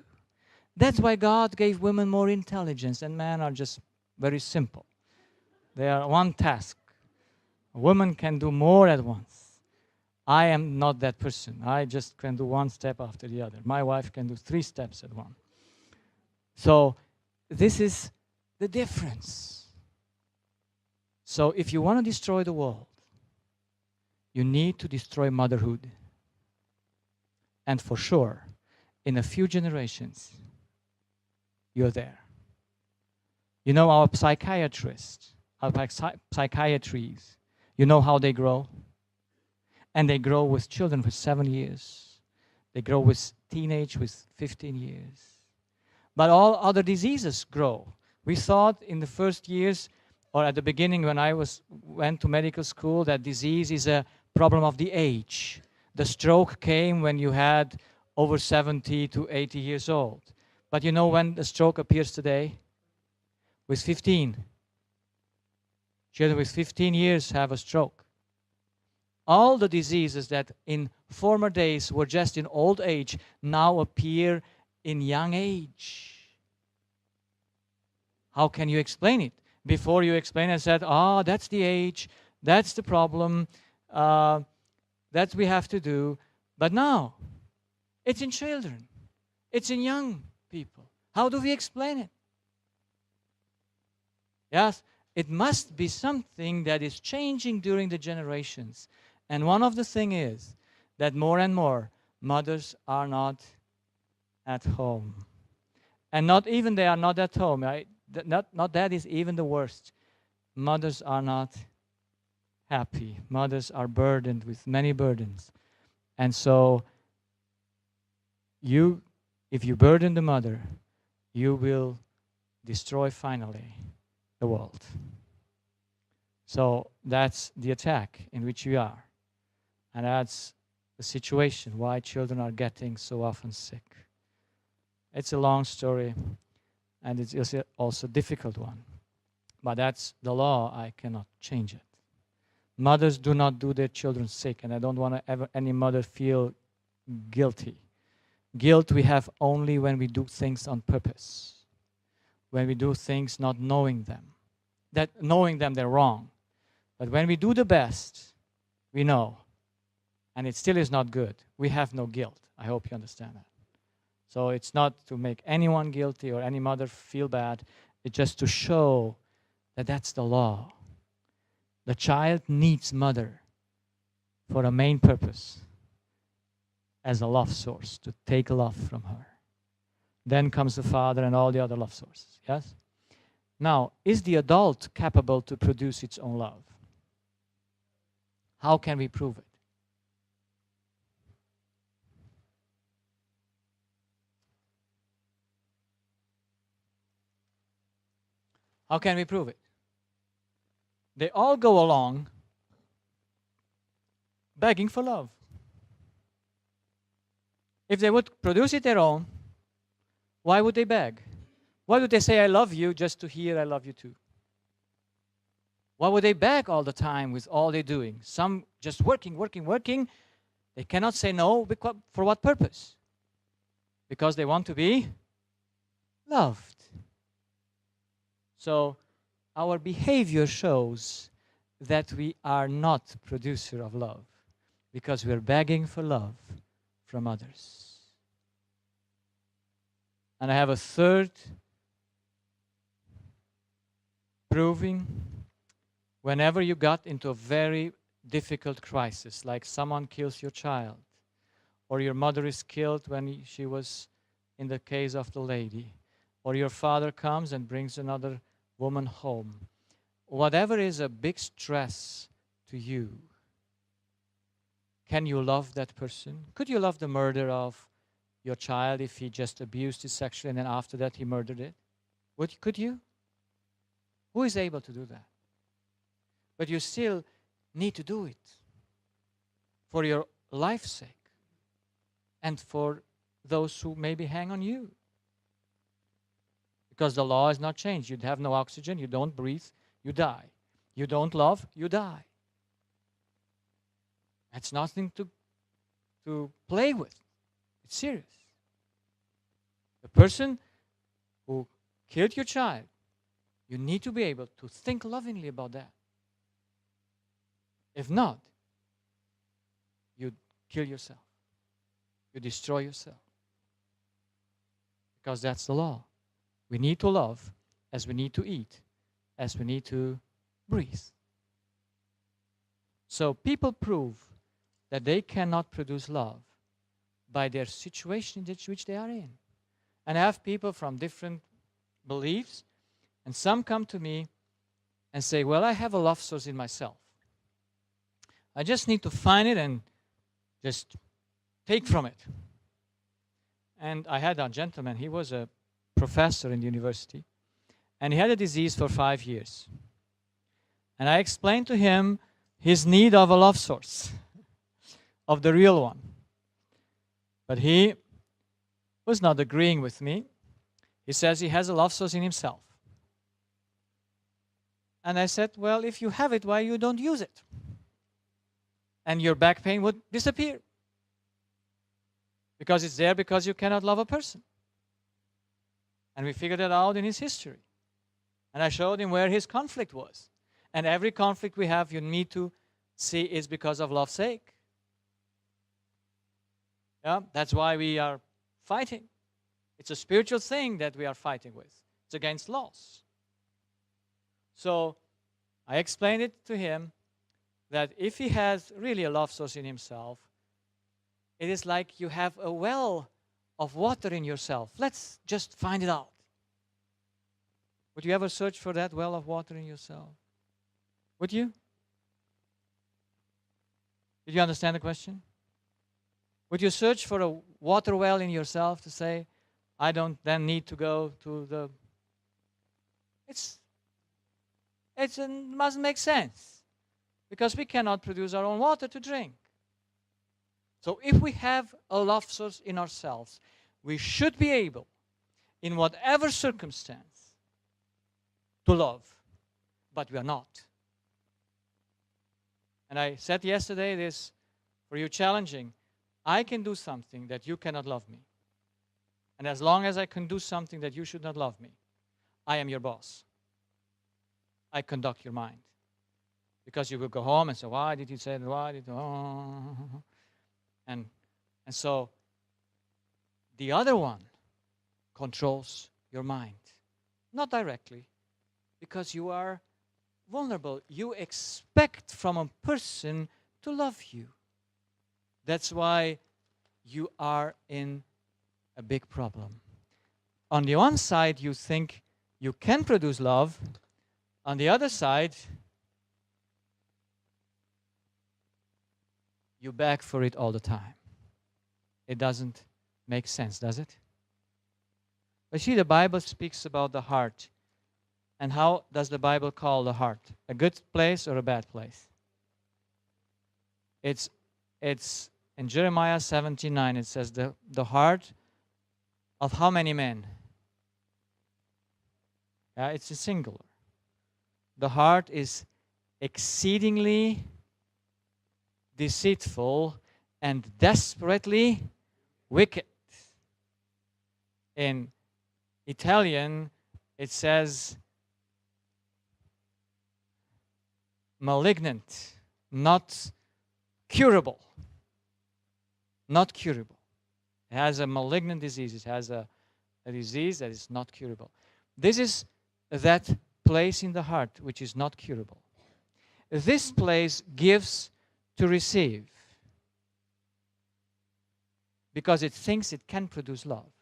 That's why God gave women more intelligence and men are just very simple. They are one task. A woman can do more at once. I am not that person. I just can do one step after the other. My wife can do 3 steps at once. So this is the difference. So if you want to destroy the world, you need to destroy motherhood. And for sure, in a few generations, you're there. You know our psychiatrists, our psychiatries, you know how they grow? And they grow with children with 7 years. They grow with teenage with 15 years. But all other diseases grow. We thought in the first years, or at the beginning when I went to medical school, that disease is a problem of the age. The stroke came when you had over 70 to 80 years old. But you know when the stroke appears today? With 15. Children with 15 years have a stroke. All the diseases that in former days were just in old age now appear in young age. How can you explain it? Before you explain and said, that's the age, that's the problem, that we have to do. But now, it's in children. It's in young people. How do we explain it? Yes, it must be something that is changing during the generations. And one of the things is that more and more mothers are not at home. And not even they are not at home. Not that is even the worst. Mothers are not happy. Mothers are burdened with many burdens. And so if you burden the mother, you will destroy finally the world. So that's the attack in which we are. And that's the situation why children are getting so often sick. It's a long story, and it's also a difficult one. But that's the law. I cannot change it. Mothers do not do their children sick, and I don't want to ever any mother feel guilty. Guilt we have only when we do things on purpose, when we do things not knowing them. That knowing them they're wrong. But when we do the best, we know, and it still is not good, we have no guilt. I hope you understand that. So it's not to make anyone guilty or any mother feel bad. It's just to show that that's the law. The child needs mother for a main purpose, as a love source, to take love from her. Then comes the father and all the other love sources, yes? Now, is the adult capable to produce its own love? How can we prove it? How can we prove it? They all go along begging for love. If they would produce it their own, why would they beg? Why would they say, I love you, just to hear I love you too? Why would they beg all the time with all they're doing? Some just working. They cannot say no, because for what purpose? Because they want to be loved. So our behavior shows that we are not producer of love, because we're begging for love from others. And I have a third proving. Whenever you got into a very difficult crisis, like someone kills your child, or your mother is killed when she was in the case of the lady, or your father comes and brings another woman home, whatever is a big stress to you, can you love that person? Could you love the murder of your child if he just abused you sexually and then after that he murdered it? Could you? Who is able to do that? But you still need to do it for your life's sake and for those who maybe hang on you. Because the law is not changed. You have no oxygen, you don't breathe, you die. You don't love, you die. That's nothing to play with. It's serious. The person who killed your child You need to be able to think lovingly about that. If not, you kill yourself. You destroy yourself. Because that's the law. We need to love as we need to eat, as we need to breathe. So people prove that they cannot produce love by their situation in which they are in. And I have people from different beliefs, and some come to me and say, well, I have a love source in myself. I just need to find it and just take from it. And I had a gentleman, he was a professor in the university, and he had a disease for 5 years. And I explained to him his need of a love source, of the real one. But he was not agreeing with me. He says he has a love source in himself. And I said, well, if you have it, why you don't use it? And your back pain would disappear. Because it's there because you cannot love a person. And we figured it out in his history. And I showed him where his conflict was. And every conflict we have, you need to see is because of love's sake. Yeah, that's why we are fighting. It's a spiritual thing that we are fighting with. It's against laws. So I explained it to him that if he has really a love source in himself, it is like you have a well of water in yourself. Let's just find it out. Would you ever search for that well of water in yourself? Would you? Did you understand the question? Would you search for a water well in yourself to say, I don't then need to go to the... It mustn't make sense. Because we cannot produce our own water to drink. So if we have a love source in ourselves, we should be able, in whatever circumstance, to love. But we are not. And I said yesterday this, for you challenging, I can do something that you cannot love me. And as long as I can do something that you should not love me, I am your boss. I conduct your mind. Because you will go home and say, why did you say that? Why did you... Oh. And so the other one controls your mind. Not directly, because you are vulnerable. You expect from a person to love you. That's why you are in a big problem. On the one side, you think you can produce love. On the other side, you beg for it all the time. It doesn't make sense, does it? But see, the Bible speaks about the heart. And how does the Bible call the heart? A good place or a bad place? It's in Jeremiah 17:9, it says the heart of how many men? Yeah, it's a singular. The heart is exceedingly deceitful and desperately wicked. In Italian, it says malignant, not curable. Not curable. It has a malignant disease. It has a disease that is not curable. This is that place in the heart which is not curable. This place gives to receive because it thinks it can produce love.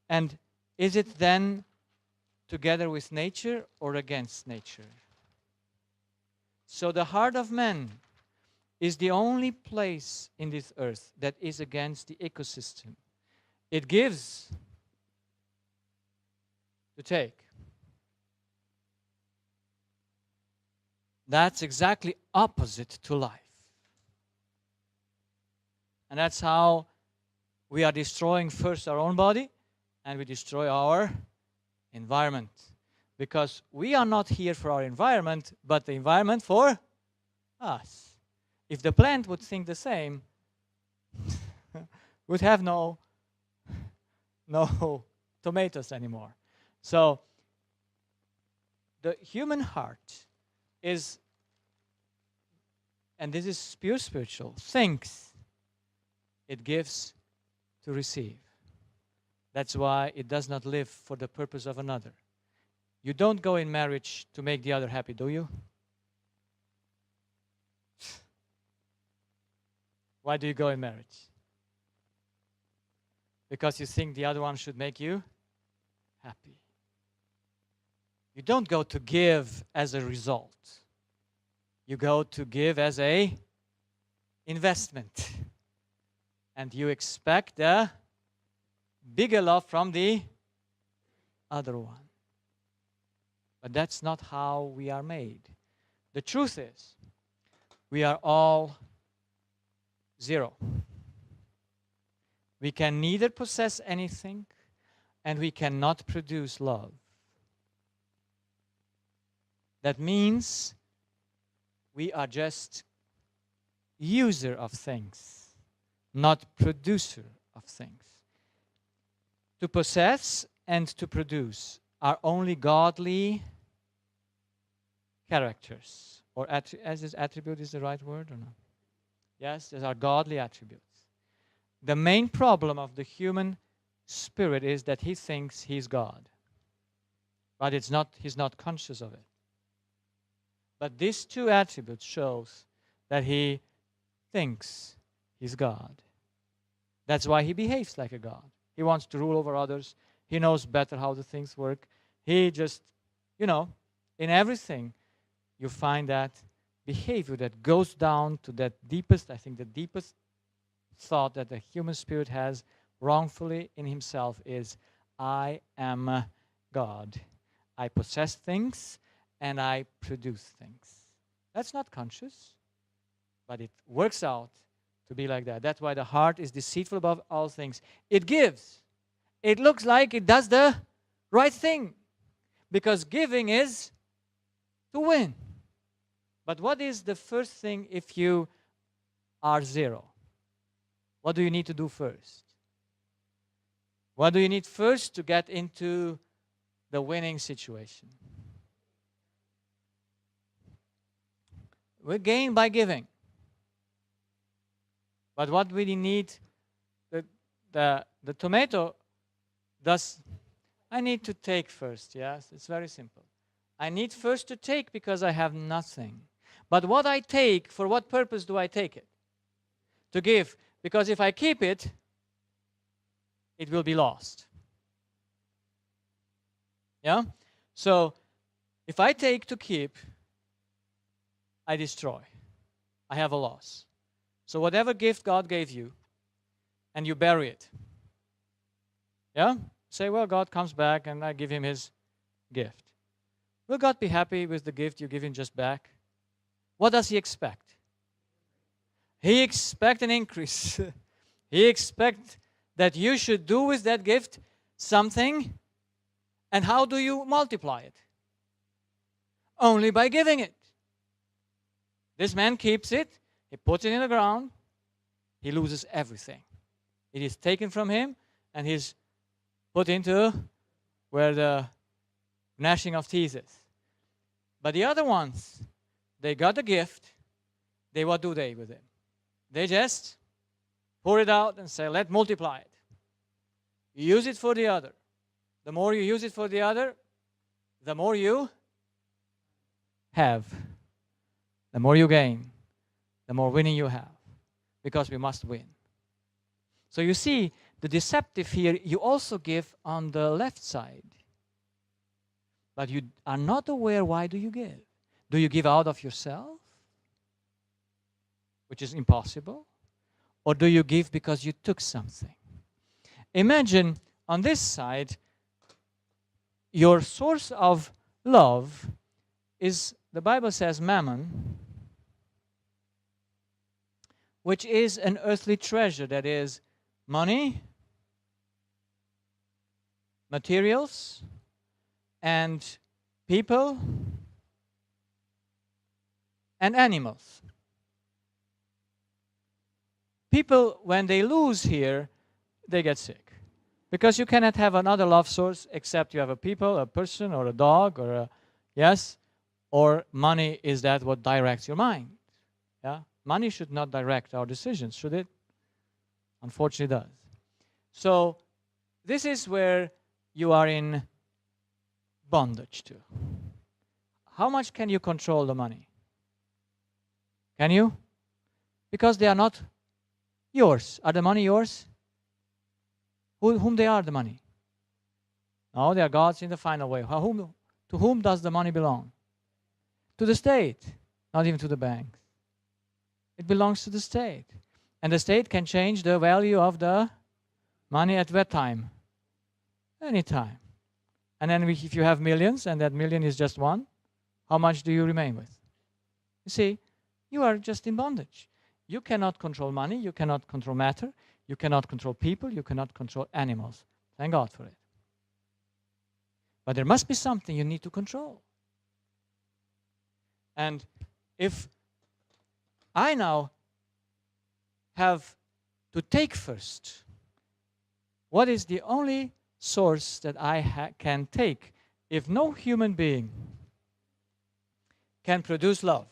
And is it then together with nature or against nature? So the heart of man is the only place in this earth that is against the ecosystem. It gives to take. That's exactly opposite to life. And that's how we are destroying first our own body and we destroy our environment. Because we are not here for our environment, but the environment for us. If the plant would think the same, would have no tomatoes anymore. So the human heart is, and this is pure spiritual, thinks it gives to receive. That's why it does not live for the purpose of another. You don't go in marriage to make the other happy, do you? Why do you go in marriage? Because you think the other one should make you happy. You don't go to give as a result. You go to give as a investment. And you expect a bigger love from the other one. But that's not how we are made. The truth is, we are all zero. We can neither possess anything, and we cannot produce love. That means we are just user of things, not producer of things. To possess and to produce are only godly characters. Or attribute is the right word or not? Yes, these are godly attributes. The main problem of the human spirit is that he thinks he's God. But he's not conscious of it. But these two attributes shows that he thinks he's God. That's why he behaves like a God. He wants to rule over others. He knows better how the things work. He just, in everything, you find that behavior that goes down to that deepest, I think the deepest thought that the human spirit has wrongfully in himself is, I am God. I possess things and I produce things. That's not conscious, but it works out to be like that. That's why the heart is deceitful above all things. It gives. It looks like it does the right thing, because giving is to win. But what is the first thing if you are zero? What do you need to do first? What do you need first to get into the winning situation? We gain by giving. But what we need, the tomato does, I need to take first, yes? It's very simple. I need first to take because I have nothing. But what I take, for what purpose do I take it? To give. Because if I keep it, it will be lost. Yeah? So, if I take to keep, I destroy. I have a loss. So whatever gift God gave you, and you bury it. Yeah? Say, well, God comes back and I give him his gift. Will God be happy with the gift you give him just back? What does he expect? He expects an increase. He expects that you should do with that gift something. And how do you multiply it? Only by giving it. This man keeps it. He puts it in the ground. He loses everything. It is taken from him and he's put into where the gnashing of teeth is. But the other ones, they got the gift. What do they with it? They just pour it out and say, let's multiply it. You use it for the other. The more you use it for the other, the more you have. The more you gain, the more winning you have. Because we must win. So you see, the deceptive here, you also give on the left side. But you are not aware, why do you give? Do you give out of yourself? Which is impossible. Or do you give because you took something? Imagine on this side, your source of love is, the Bible says, mammon, which is an earthly treasure, that is money, materials, and people, and animals. People, when they lose here, they get sick. Because you cannot have another love source except you have a people, a person, or a dog, or a Yes? Or money is that what directs your mind? Yeah? Money should not direct our decisions, should it? Unfortunately, it does. So, this is where you are in bondage to. How much can you control the money? Can you? Because they are not yours. Are the money yours? Whom they are, the money? No, they are God's in the final way. To whom does the money belong? To the state, not even to the banks. It belongs to the state. And the state can change the value of the money at what time? Anytime. And then if you have millions and that million is just one, how much do you remain with? You see, you are just in bondage. You cannot control money, you cannot control matter, you cannot control people, you cannot control animals. Thank God for it. But there must be something you need to control. And if I now have to take first, what is the only source that I can take if no human being can produce love?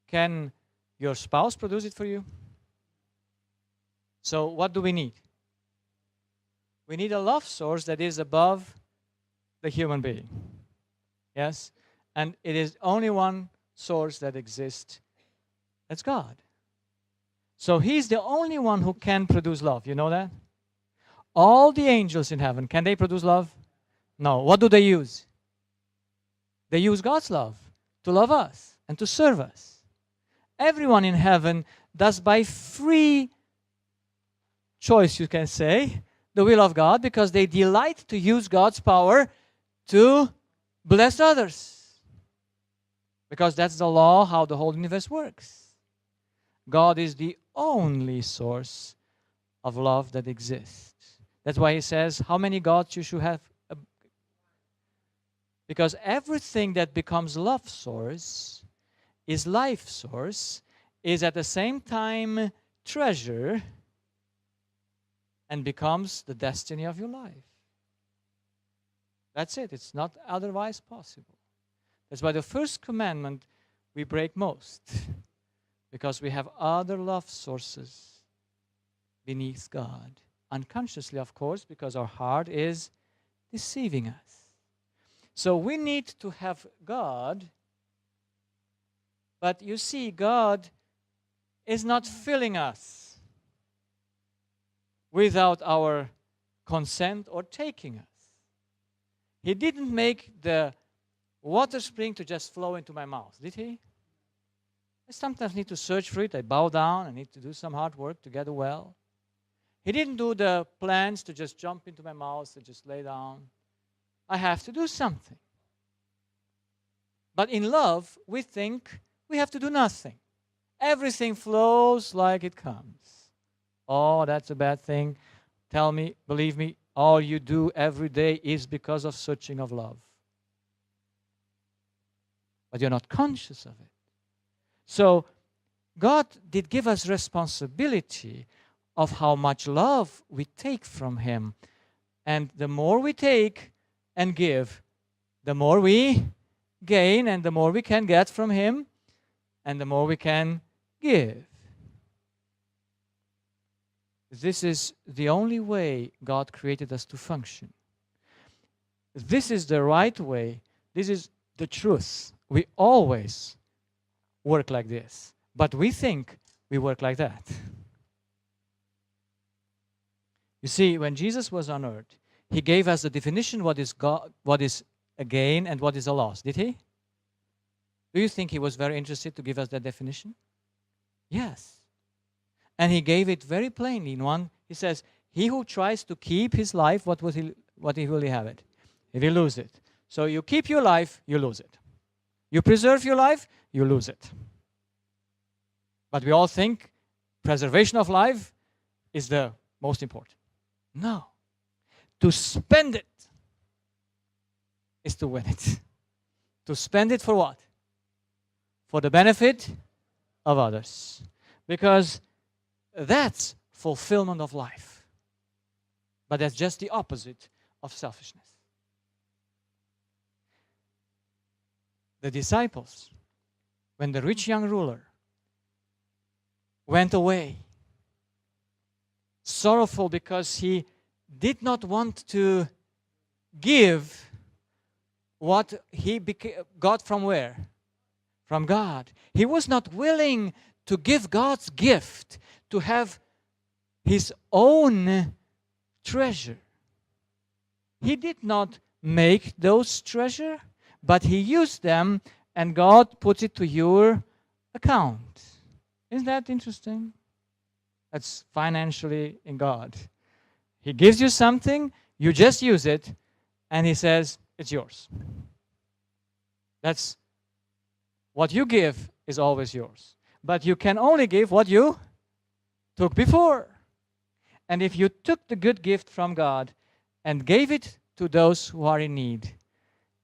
Can your spouse produce it for you? So what do we need? We need a love source that is above the human being. Yes? And it is only one source that exists. That's God. So He's the only one who can produce love. You know that? All the angels in heaven, can they produce love? No. What do they use? They use God's love to love us and to serve us. Everyone in heaven does by free choice, you can say, the will of God, because they delight to use God's power to bless others. Because that's the law, how the whole universe works. God is the only source of love that exists. That's why He says, how many gods you should have? Because everything that becomes love source, is life source, is at the same time treasure, and becomes the destiny of your life. That's it. It's not otherwise possible. That's why the first commandment we break most. Because we have other love sources beneath God. Unconsciously, of course, because our heart is deceiving us. So we need to have God. But you see, God is not filling us without our consent or taking us. He didn't make the water spring to just flow into my mouth, did He? I sometimes need to search for it. I bow down. I need to do some hard work to get a well. He didn't do the plants to just jump into my mouth and just lay down. I have to do something. But in love, we think we have to do nothing. Everything flows like it comes. Oh, that's a bad thing. Tell me, believe me, all you do every day is because of searching of love. But you're not conscious of it. So, God did give us responsibility of how much love we take from Him. And the more we take and give, the more we gain and the more we can get from Him and the more we can give. This is the only way God created us to function. This is the right way. This is the truth. We always work like this, but we think we work like that. You see, when Jesus was on earth, He gave us the definition what is God, what is a gain and what is a loss. Did He? Do you think He was very interested to give us that definition? Yes. And He gave it very plainly. In one, He says, he who tries to keep his life, what will he have it? He will lose it. So you keep your life, you lose it. You preserve your life, you lose it. But we all think preservation of life is the most important. No. To spend it is to win it. To spend it for what? For the benefit of others. Because that's fulfillment of life. But that's just the opposite of selfishness. the disciples, when the rich young ruler went away, sorrowful because he did not want to give what he got from where? From God. He was not willing to give God's gift, to have his own treasure. He did not make those treasure, but he used them, and God put it to your account. Isn't that interesting? That's financially in God. He gives you something, you just use it, and he says, it's yours. That's what you give is always yours. But you can only give what you took before. And if you took the good gift from God and gave it to those who are in need,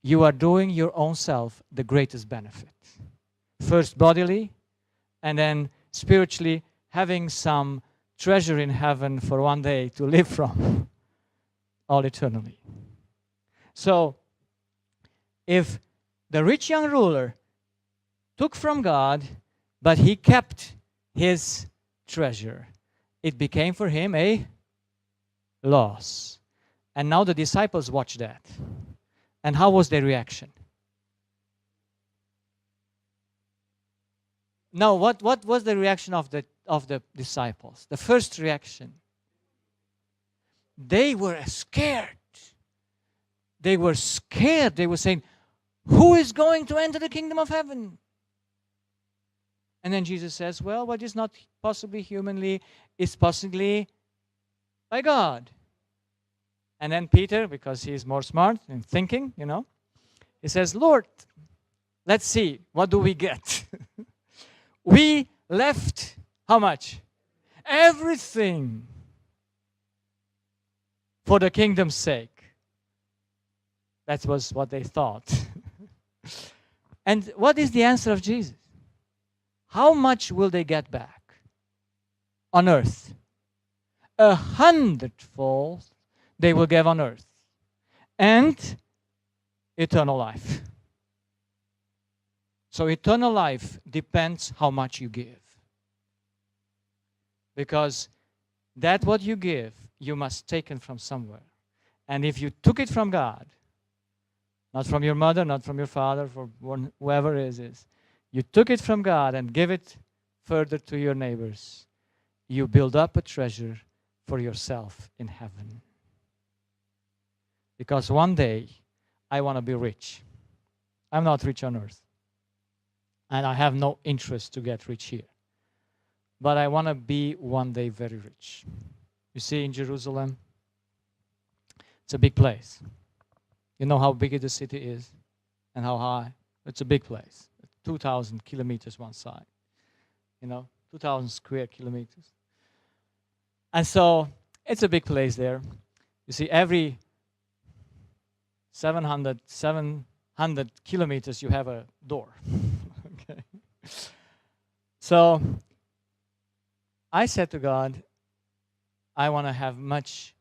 you are doing your own self the greatest benefit. First bodily, and then spiritually, having some treasure in heaven for one day to live from all eternally. So, if the rich young ruler took from God, but he kept his treasure, it became for him a loss. And now the disciples watched that. And how was their reaction? No, what was the reaction of the disciples? The first reaction. They were scared. They were scared. They were saying, who is going to enter the kingdom of heaven? And then Jesus says, well, what is not possibly humanly is possibly by God. And then Peter, because he's more smart in thinking, he says, Lord, let's see, what do we get? We left how much? Everything for the kingdom's sake. That was what they thought. And what is the answer of Jesus? How much will they get back on earth? 100-fold they will give on earth. And eternal life. So eternal life depends how much you give. Because that what you give, you must take it from somewhere. And if you took it from God, not from your mother, not from your father, from whoever it is, you took it from God and give it further to your neighbors, you build up a treasure for yourself in heaven. Because one day, I want to be rich. I'm not rich on earth. And I have no interest to get rich here. But I want to be one day very rich. You see, in Jerusalem, it's a big place. You know how big the city is and how high? It's a big place. 2,000 kilometers one side. 2,000 square kilometers. And so, it's a big place there. You see, every 700 kilometers, you have a door. Okay. So, I said to God, I want to have much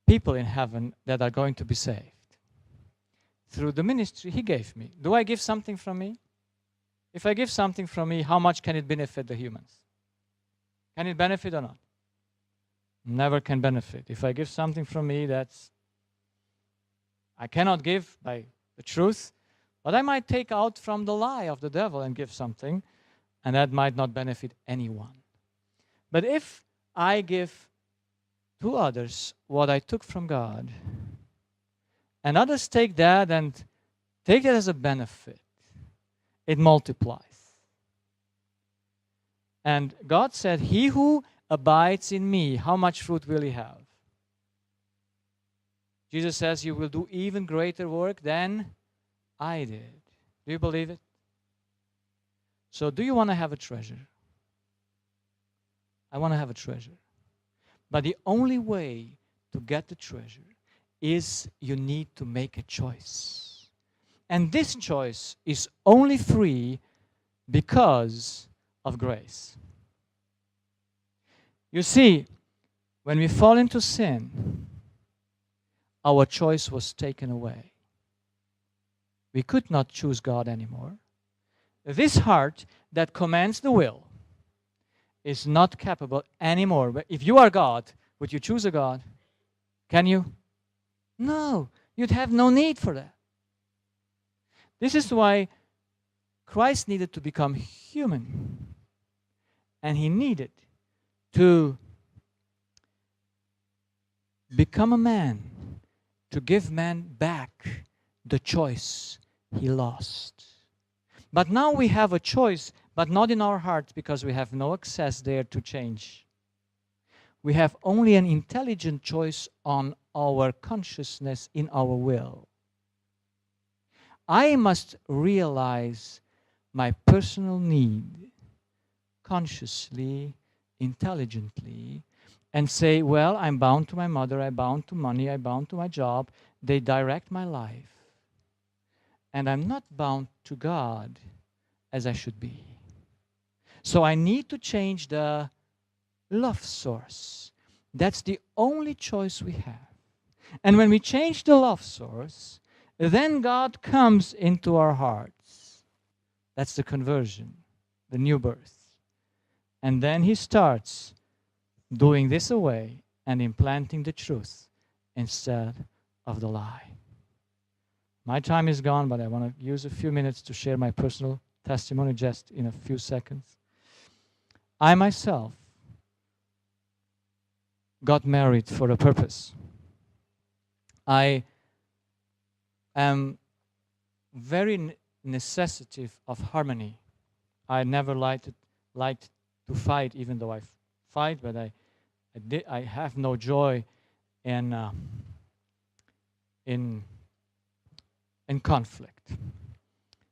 people in heaven that are going to be saved. Through the ministry He gave me. Do I give something from me? If I give something from me, how much can it benefit the humans? Can it benefit or not? Never can benefit. If I give something from me, I cannot give by the truth, but I might take out from the lie of the devil and give something, and that might not benefit anyone. But if I give to others what I took from God, and others take that and take it as a benefit, it multiplies. And God said, he who abides in me, how much fruit will he have? Jesus says, you will do even greater work than I did. Do you believe it? So do you want to have a treasure? I want to have a treasure. But the only way to get the treasure is you need to make a choice. And this choice is only free because of grace. You see, when we fall into sin, our choice was taken away. We could not choose God anymore. This heart that commands the will is not capable anymore. But if you are God, would you choose a God? Can you? No, you'd have no need for that. This is why Christ needed to become human. And he needed to become a man, to give man back the choice he lost. But now we have a choice, but not in our hearts, because we have no access there to change. We have only an intelligent choice on our consciousness, in our will. I must realize my personal need consciously, intelligently, and say, well, I'm bound to my mother, I'm bound to money, I'm bound to my job. They direct my life. And I'm not bound to God as I should be. So I need to change the love source. That's the only choice we have. And when we change the love source, then God comes into our hearts. That's the conversion, the new birth. And then he starts doing this away and implanting the truth instead of the lie. My time is gone, but I want to use a few minutes to share my personal testimony just in a few seconds. I myself got married for a purpose. I am very necessitative of harmony. I never liked to fight, even though I fight, but I have no joy in conflict.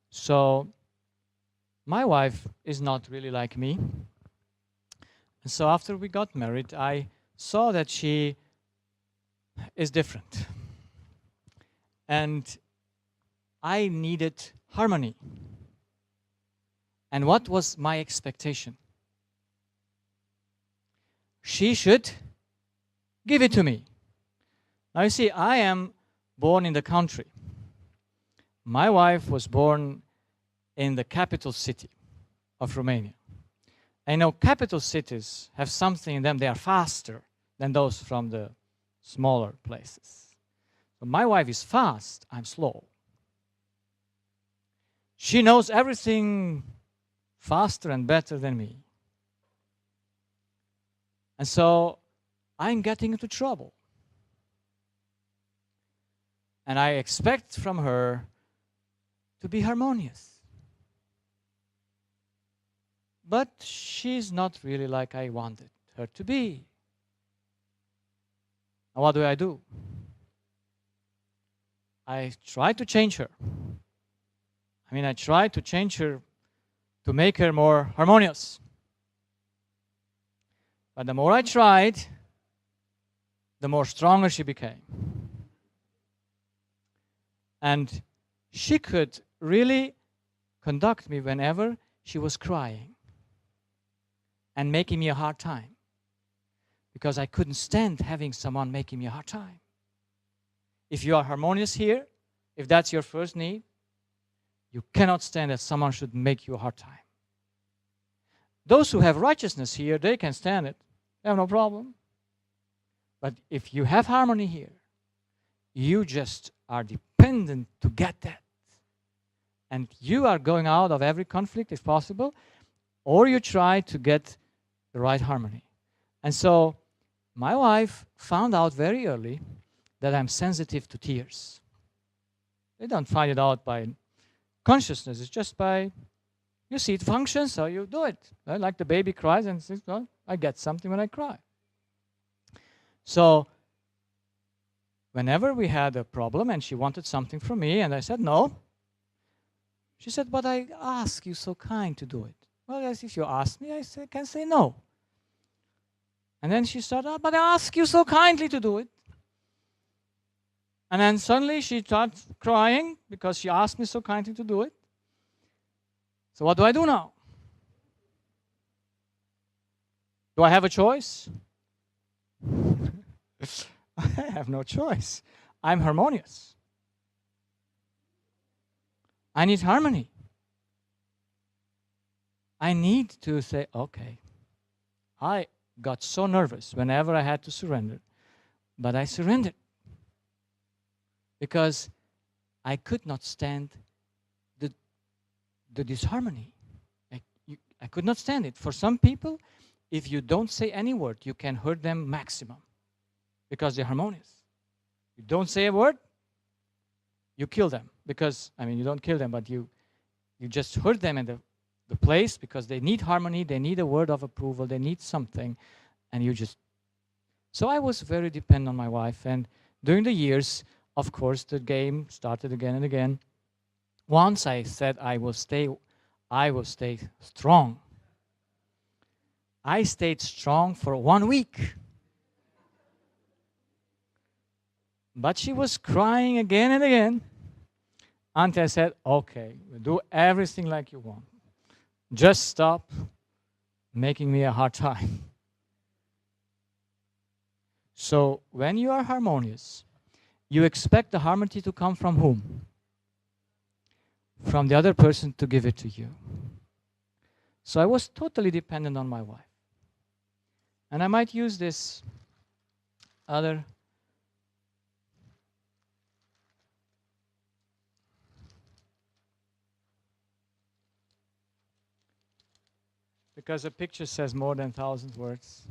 So my wife is not really like me. And so after we got married, I saw that she is different. And I needed harmony. And what was my expectation? She should give it to me. Now you see, I am born in the country. My wife was born in the capital city of Romania. I know capital cities have something in them, they are faster than those from the smaller places. So my wife is fast, I'm slow. She knows everything faster and better than me. And so I'm getting into trouble. And I expect from her to be harmonious. But she's not really like I wanted her to be. And what do? I try to change her. I try to change her to make her more harmonious. But the more I tried, the more stronger she became. And she could really conduct me whenever she was crying and making me a hard time, because I couldn't stand having someone making me a hard time. If you are harmonious here, if that's your first need, you cannot stand that someone should make you a hard time. Those who have righteousness here, they can stand it. They have no problem. But if you have harmony here, you just are dependent to get that. And you are going out of every conflict if possible, or you try to get the right harmony. And so my wife found out very early that I'm sensitive to tears. They don't find it out by consciousness. It's just by, you see it functions, so you do it. Right? Like the baby cries and says, well, I get something when I cry. So whenever we had a problem and she wanted something from me and I said no, she said, but I ask you so kind to do it. Well, yes, if you ask me, I can say no. And then she started, but I ask you so kindly to do it. And then suddenly she started crying because she asked me so kindly to do it. So what do I do now? Do I have a choice? I have no choice. I'm harmonious. I need harmony. I need to say, okay, I got so nervous whenever I had to surrender, but I surrendered because I could not stand the disharmony. I could not stand it. For some people, if you don't say any word, you can hurt them maximum because they're harmonious. You don't say a word, you kill them. Because, I mean, you don't kill them, but you just hurt them in the place because they need harmony, they need a word of approval, they need something, and you just... So I was very dependent on my wife, and during the years, of course, the game started again and again. Once I said I will stay strong. I stayed strong for 1 week. But she was crying again and again until I said, okay, we'll do everything like you want. Just stop making me a hard time. So when you are harmonious, you expect the harmony to come from whom? From the other person to give it to you. So I was totally dependent on my wife. And I might use this other because a picture says more than 1,000 words.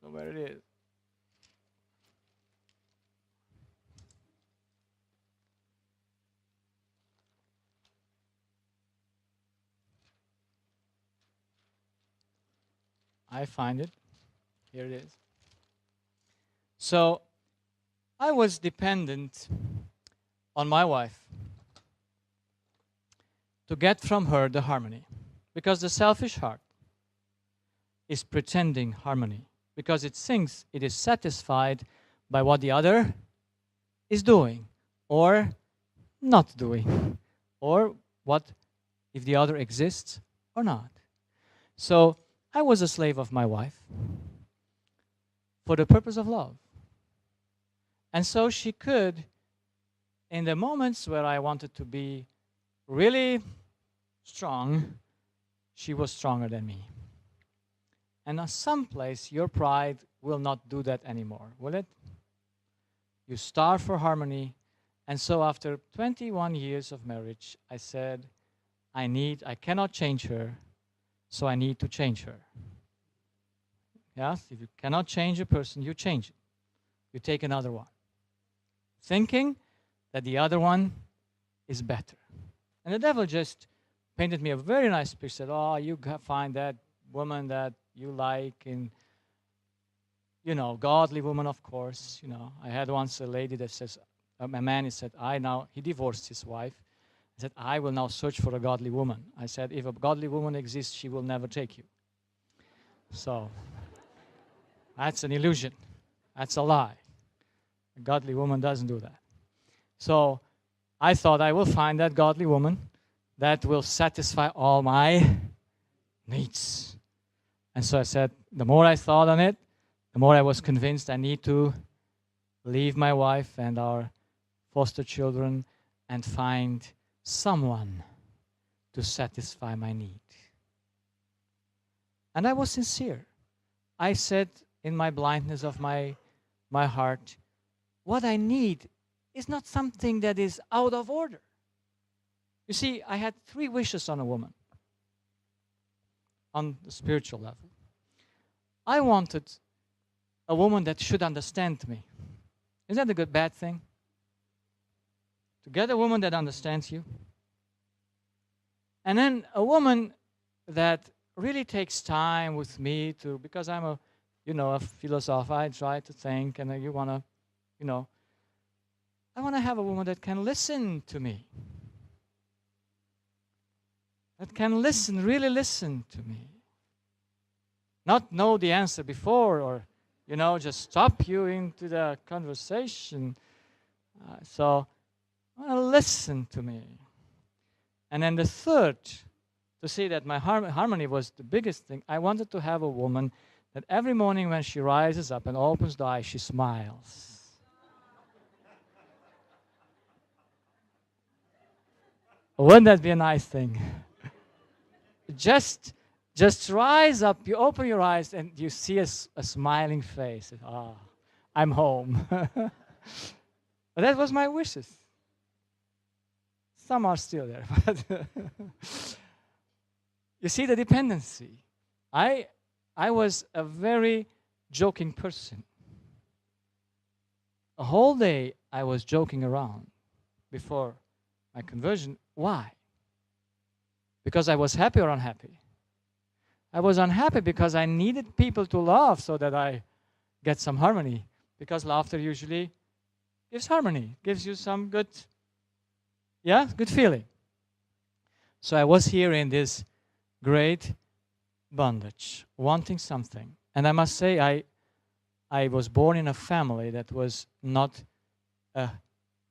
So where it is. I find it. Here it is. So I was dependent on my wife to get from her the harmony. Because the selfish heart is pretending harmony. Because it thinks it is satisfied by what the other is doing or not doing. Or what if the other exists or not. So I was a slave of my wife for the purpose of love. And so she could, in the moments where I wanted to be really strong, she was stronger than me. And at some place, your pride will not do that anymore, will it? You starve for harmony. And so after 21 years of marriage, I said, I cannot change her, so I need to change her. Yes, if you cannot change a person, you change it. You take another one, thinking that the other one is better. And the devil just painted me a very nice picture. Said, oh, you find that woman that you like, and, godly woman, of course. I had once a lady that says, a man, he said, he divorced his wife. He said, I will now search for a godly woman. I said, if a godly woman exists, she will never take you. So, that's an illusion. That's a lie. A godly woman doesn't do that. So, I thought I will find that godly woman that will satisfy all my needs. And so I said, the more I thought on it, the more I was convinced I need to leave my wife and our foster children and find someone to satisfy my need. And I was sincere. I said in my blindness of my heart, what I need is not something that is out of order. You see, I had 3 wishes on a woman on the spiritual level. I wanted a woman that should understand me. Is that a bad thing? To get a woman that understands you. And then a woman that really takes time with me because I'm a philosopher, I try to think, and I want to have a woman that can listen to me. That can listen, really listen to me. Not know the answer before or, just stop you into the conversation. So, listen to me. And then the third, to see that my harmony was the biggest thing, I wanted to have a woman that every morning when she rises up and opens the eyes, she smiles. Wouldn't that be a nice thing? just just rise up, you open your eyes and you see a smiling face. Ah, I'm home. That was my wishes. Some are still there, but you see the dependency. I was a very joking person. A whole day I was joking around before my conversion. Why? Because I was happy or unhappy? I was unhappy because I needed people to laugh so that I get some harmony. Because laughter usually gives harmony, gives you some good, good feeling. So I was here in this great bondage, wanting something. And I must say, I was born in a family that was not a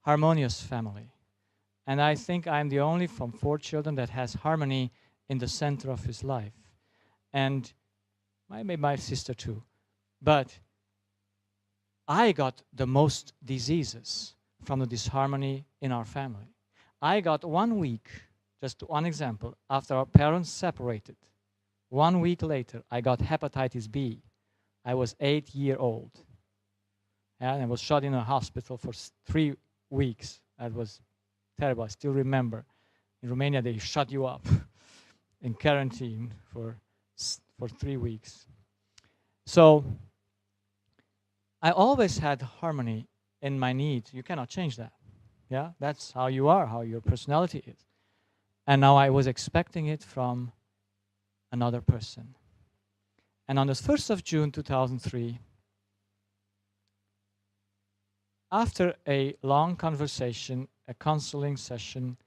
harmonious family. And I think I'm the only from 4 children that has harmony in the center of his life. And maybe my sister too. But I got the most diseases from the disharmony in our family. I got 1 week, just one example, after our parents separated. 1 week later, I got hepatitis B. I was 8 years old. And I was shut in a hospital for 3 weeks. That was terrible. I still remember. In Romania, they shut you up in quarantine for 3 weeks. So I always had harmony in my needs. You cannot change that. Yeah, that's how you are, how your personality is. And now I was expecting it from another person. And on the 1st of June 2003, after a long conversation, a counseling session,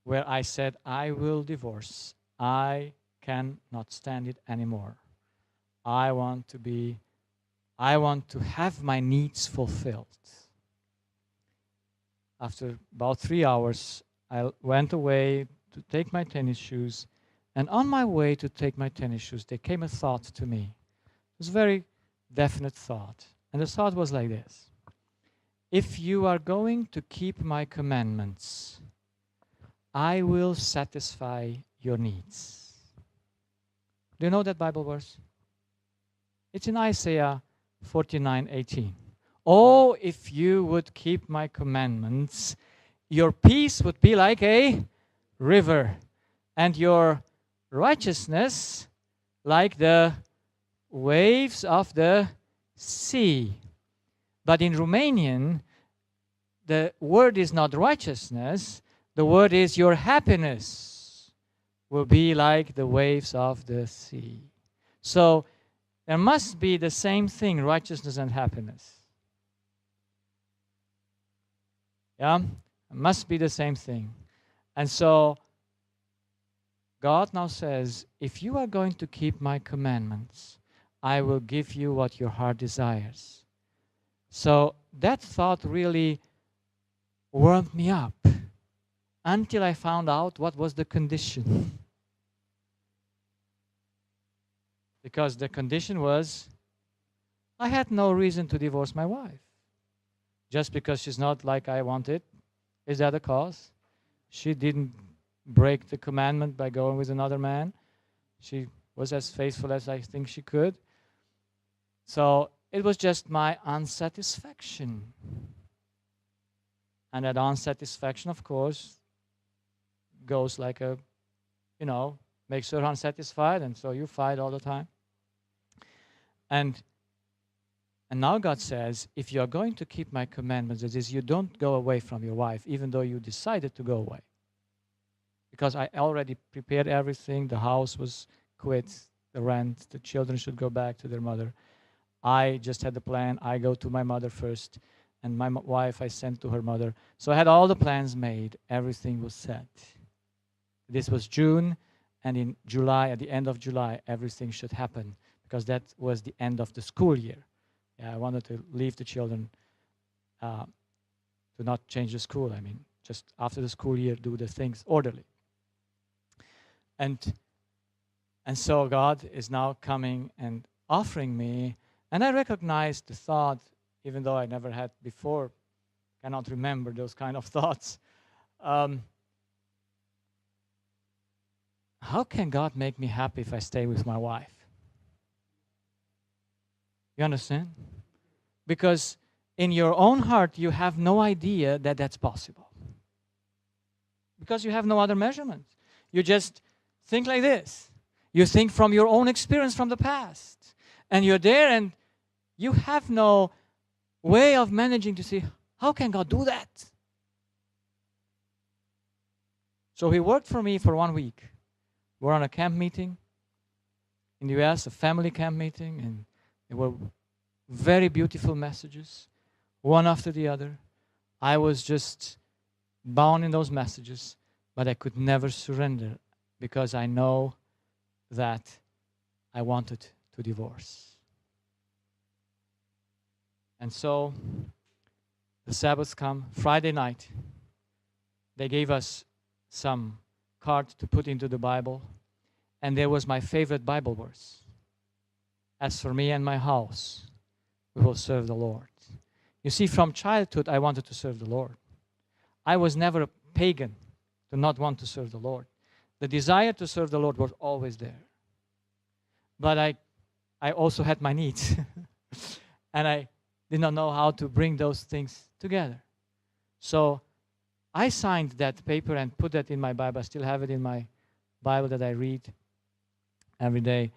where I said, I will divorce. I cannot stand it anymore. I want to have my needs fulfilled. After about 3 hours, I went away to take my tennis shoes. And on my way to take my tennis shoes, there came a thought to me. It was a very definite thought. And the thought was like this. If you are going to keep my commandments, I will satisfy your needs. Do you know that Bible verse? It's in Isaiah 49:18. Oh, if you would keep my commandments, your peace would be like a river, and your righteousness like the waves of the sea. But in Romanian, the word is not righteousness, the word is your happiness will be like the waves of the sea. So there must be the same thing, righteousness and happiness. Yeah, it must be the same thing. And so God now says, if you are going to keep my commandments, I will give you what your heart desires. So that thought really warmed me up until I found out what was the condition. Because the condition was, I had no reason to divorce my wife. Just because she's not like I wanted. Is that a cause? She didn't break the commandment by going with another man. She was as faithful as I think she could. So it was just my unsatisfaction. And that unsatisfaction, of course, goes like a, makes her unsatisfied, and so you fight all the time. And now God says, if you are going to keep my commandments, that is, you don't go away from your wife, even though you decided to go away. Because I already prepared everything. The house was quit, the rent, the children should go back to their mother. I just had the plan. I go to my mother first, and my wife I sent to her mother. So I had all the plans made. Everything was set. This was June, and in July, at the end of July, everything should happen, because that was the end of the school year. Yeah, I wanted to leave the children to not change the school. I mean, just after the school year, do the things orderly. And so God is now coming and offering me, and I recognize the thought, even though I never had before, cannot remember those kind of thoughts. how can God make me happy if I stay with my wife? You understand? Because in your own heart, you have no idea that that's possible. Because you have no other measurement. You just think like this. You think from your own experience from the past. And you're there and you have no way of managing to see, how can God do that? So he worked for me for 1 week. We're on a camp meeting in the US, a family camp meeting, and there were very beautiful messages, one after the other. I was just bound in those messages, but I could never surrender because I know that I wanted to divorce. And so the Sabbath come, Friday night, they gave us some cards to put into the Bible, and there was my favorite Bible verse. As for me and my house, we will serve the Lord. You see, from childhood, I wanted to serve the Lord. I was never a pagan to not want to serve the Lord. The desire to serve the Lord was always there. But I also had my needs. And I did not know how to bring those things together. So I signed that paper and put that in my Bible. I still have it in my Bible that I read every day.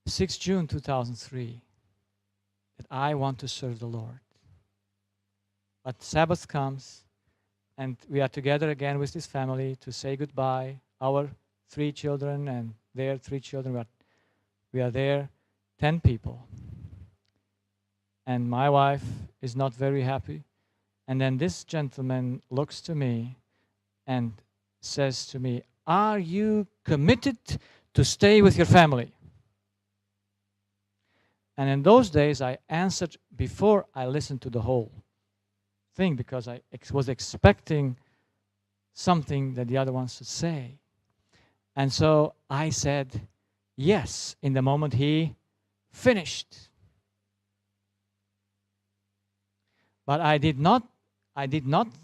6 June 2003, that I want to serve the Lord. But Sabbath comes, and we are together again with this family to say goodbye. Our 3 children and their 3 children, we are there, 10 people. And my wife is not very happy. And then this gentleman looks to me and says to me, are you committed to stay with your family? And in those days, I answered before I listened to the whole thing, because I was expecting something that the other ones should say. And so I said yes in the moment he finished. But I did not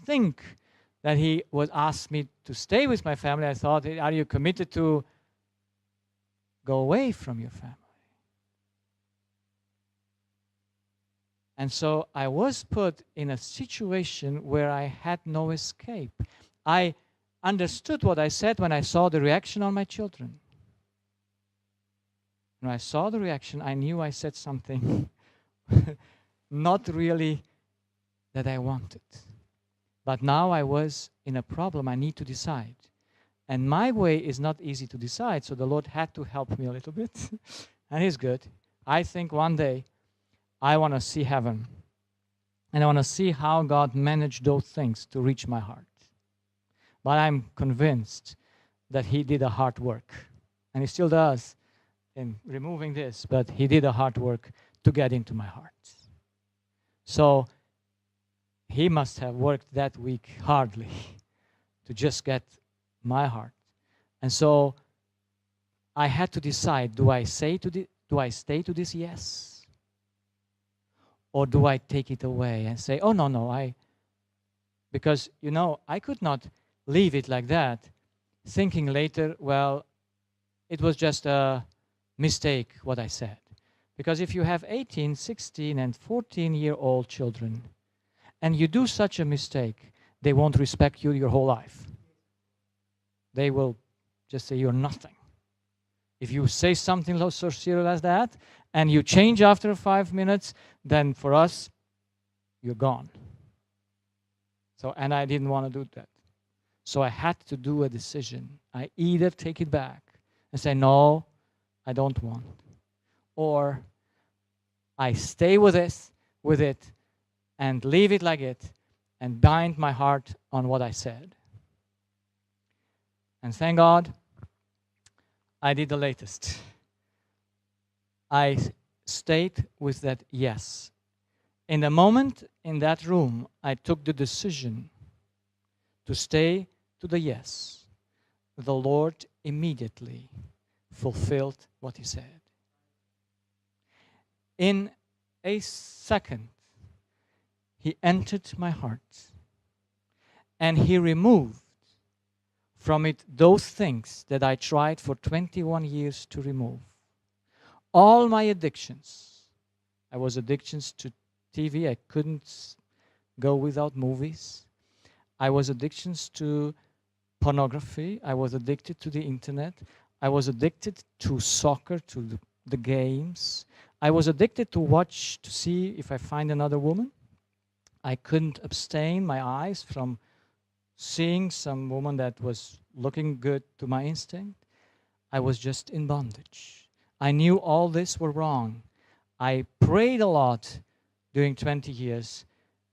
think that he would ask me to stay with my family. I thought, are you committed to go away from your family? And so I was put in a situation where I had no escape. I understood what I said when I saw the reaction on my children. When I saw the reaction, I knew I said something not really that I wanted. But now I was in a problem. I need to decide. And my way is not easy to decide, so the Lord had to help me a little bit. And He's good. I think one day I want to see heaven. And I want to see how God managed those things to reach my heart. But I'm convinced that He did a hard work. And He still does in removing this, but He did a hard work to get into my heart. So He must have worked that week hardly to just get my heart. And so I had to decide, do I stay to this yes? Or do I take it away and say, oh, no, because, I could not leave it like that, thinking later, well, it was just a mistake what I said. Because if you have 18, 16, and 14-year-old children, and you do such a mistake, they won't respect you your whole life. They will just say you're nothing. If you say something so serious as that, and you change after 5 minutes, then for us, you're gone. So, and I didn't want to do that. So I had to do a decision. I either take it back and say, no, I don't want. Or I stay with it, and leave it like it, and bind my heart on what I said. And thank God, I did the latest. I stayed with that yes. In the moment in that room, I took the decision to stay to the yes. The Lord immediately fulfilled what He said. In a second, He entered my heart, and He removed from it those things that I tried for 21 years to remove. All my addictions. I was addictions to TV. I couldn't go without movies. I was addictions to pornography. I was addicted to the internet. I was addicted to soccer, to the games. I was addicted to see if I find another woman. I couldn't abstain my eyes from seeing some woman that was looking good to my instinct. I was just in bondage. I knew all this were wrong. I prayed a lot during 20 years,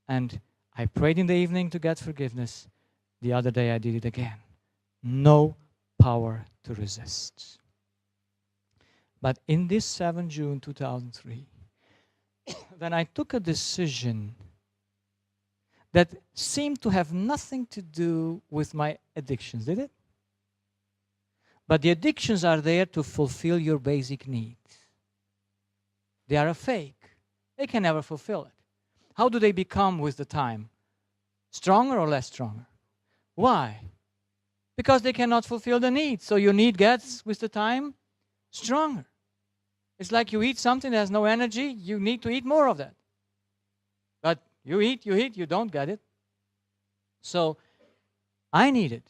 and I prayed in the evening to get forgiveness. The other day I did it again. No power to resist. But in this 7 June 2003, when I took a decision that seemed to have nothing to do with my addictions, did it? But the addictions are there to fulfill your basic needs. They are a fake. They can never fulfill it. How do they become with the time? Stronger or less stronger? Why? Because they cannot fulfill the need. So your need gets, with the time, stronger. It's like you eat something that has no energy, you need to eat more of that. But you eat, you don't get it. So I needed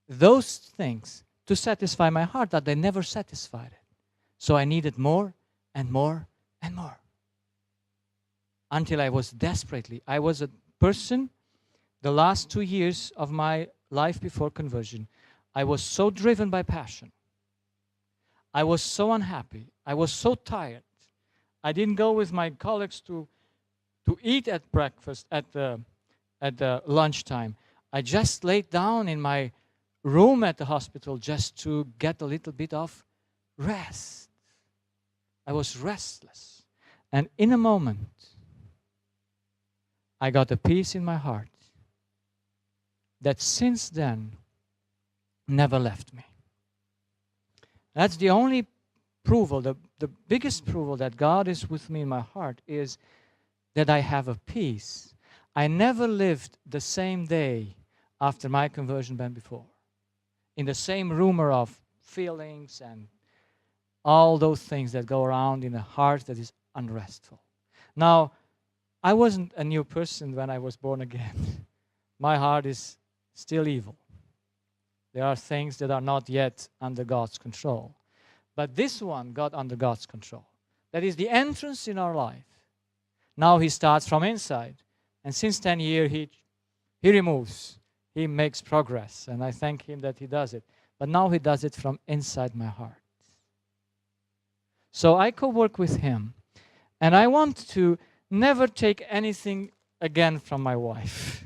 those things to satisfy my heart that they never satisfied it. So I needed more and more and more. Until I was I was a person, the last 2 years of my life before conversion, I was so driven by passion. I was so unhappy. I was so tired. I didn't go with my colleagues to eat at breakfast, at the lunchtime. I just laid down in my room at the hospital just to get a little bit of rest. I was restless. And in a moment, I got a peace in my heart that since then never left me. That's the only approval, the biggest approval that God is with me in my heart is that I have a peace. I never lived the same day after my conversion than before. In the same rumor of feelings and all those things that go around in a heart that is unrestful. Now, I wasn't a new person when I was born again. My heart is still evil. There are things that are not yet under God's control. But this one got under God's control. That is the entrance in our life. Now he starts from inside. And since 10 years, he removes. He makes progress. And I thank him that he does it. But now he does it from inside my heart. So I co-work with him. And I want to never take anything again from my wife.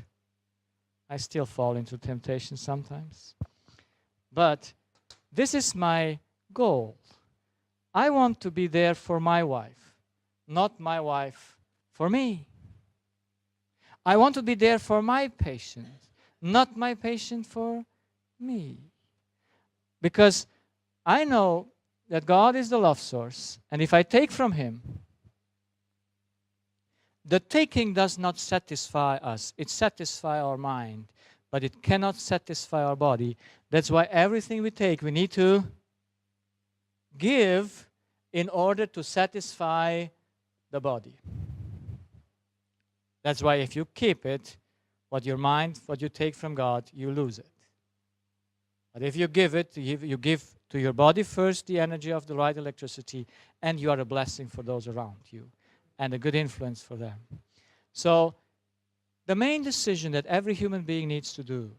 I still fall into temptation sometimes. But this is my goal. I want to be there for my wife, not my wife for me. I want to be there for my patient, not my patient for me. Because I know that God is the love source, and if I take from him, the taking does not satisfy us. It satisfies our mind, but it cannot satisfy our body. That's why everything we take, we need to give in order to satisfy the body. That's why if you keep it, what you take from God, you lose it. But if you give it, you give to your body first the energy of the right electricity, and you are a blessing for those around you and a good influence for them. So the main decision that every human being needs to do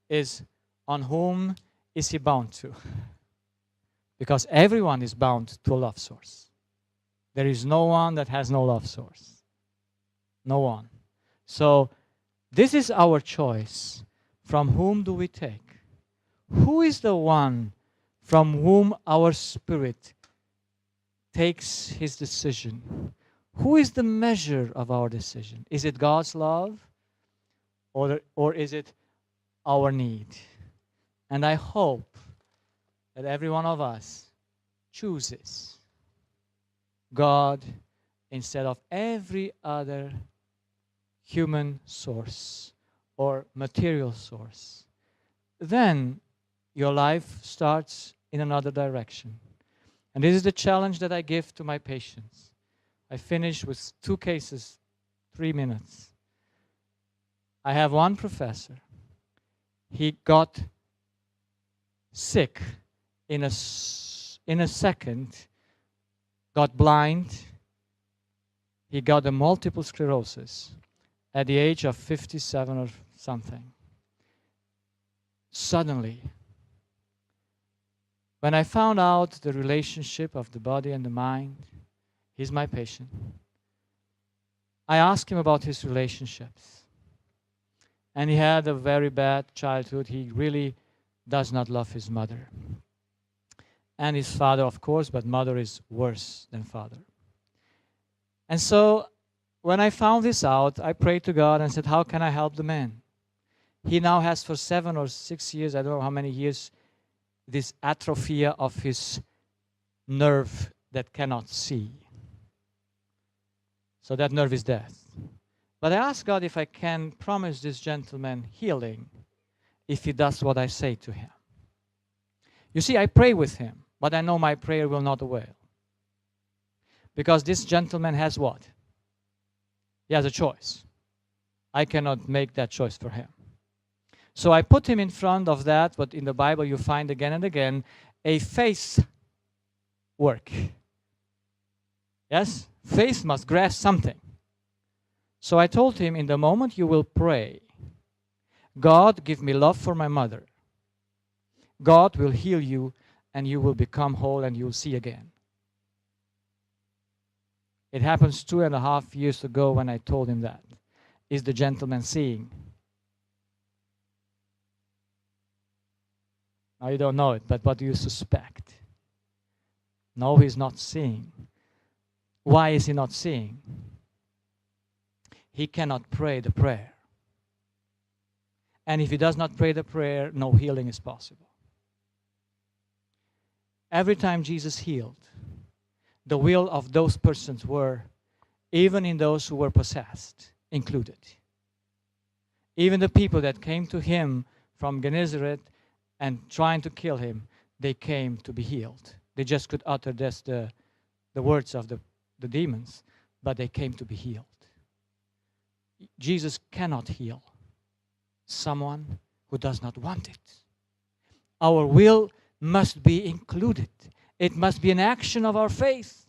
is on whom is he bound to? Because everyone is bound to a love source. There is no one that has no love source. No one. So this is our choice. From whom do we take? Who is the one from whom our spirit takes his decision? Who is the measure of our decision? Is it God's love or is it our need? And I hope that every one of us chooses God instead of every other human source or material source, then your life starts in another direction. And this is the challenge that I give to my patients. I finish with 2 cases, 3 minutes. I have one professor. He got sick in a second, got blind. He got a multiple sclerosis at the age of 57 or something. Suddenly, when I found out the relationship of the body and the mind, he's my patient. I asked him about his relationships. And he had a very bad childhood. He really does not love his mother. And his father, of course, but mother is worse than father. And so when I found this out, I prayed to God and said, how can I help the man? He now has for 7 or 6 years, I don't know how many years, this atrophy of his nerve that cannot see. So that nerve is dead. But I asked God if I can promise this gentleman healing if he does what I say to him. You see, I pray with him, but I know my prayer will not avail. Because this gentleman has what? He has a choice. I cannot make that choice for him. So I put him in front of that, what in the Bible you find again and again, a faith work. Yes? Faith must grasp something. So I told him, in the moment you will pray, God, give me love for my mother. God will heal you and you will become whole and you'll see again. It happens 2.5 years ago when I told him that. Is the gentleman seeing? Now you don't know it, but what do you suspect? No, he's not seeing. Why is he not seeing? He cannot pray the prayer. And if he does not pray the prayer, no healing is possible. Every time Jesus healed, the will of those persons were, even in those who were possessed, included. Even the people that came to him from Gennesaret and trying to kill him, they came to be healed. They just could utter just the words of the demons, but they came to be healed. Jesus cannot heal someone who does not want it. Our will must be included. It must be an action of our faith.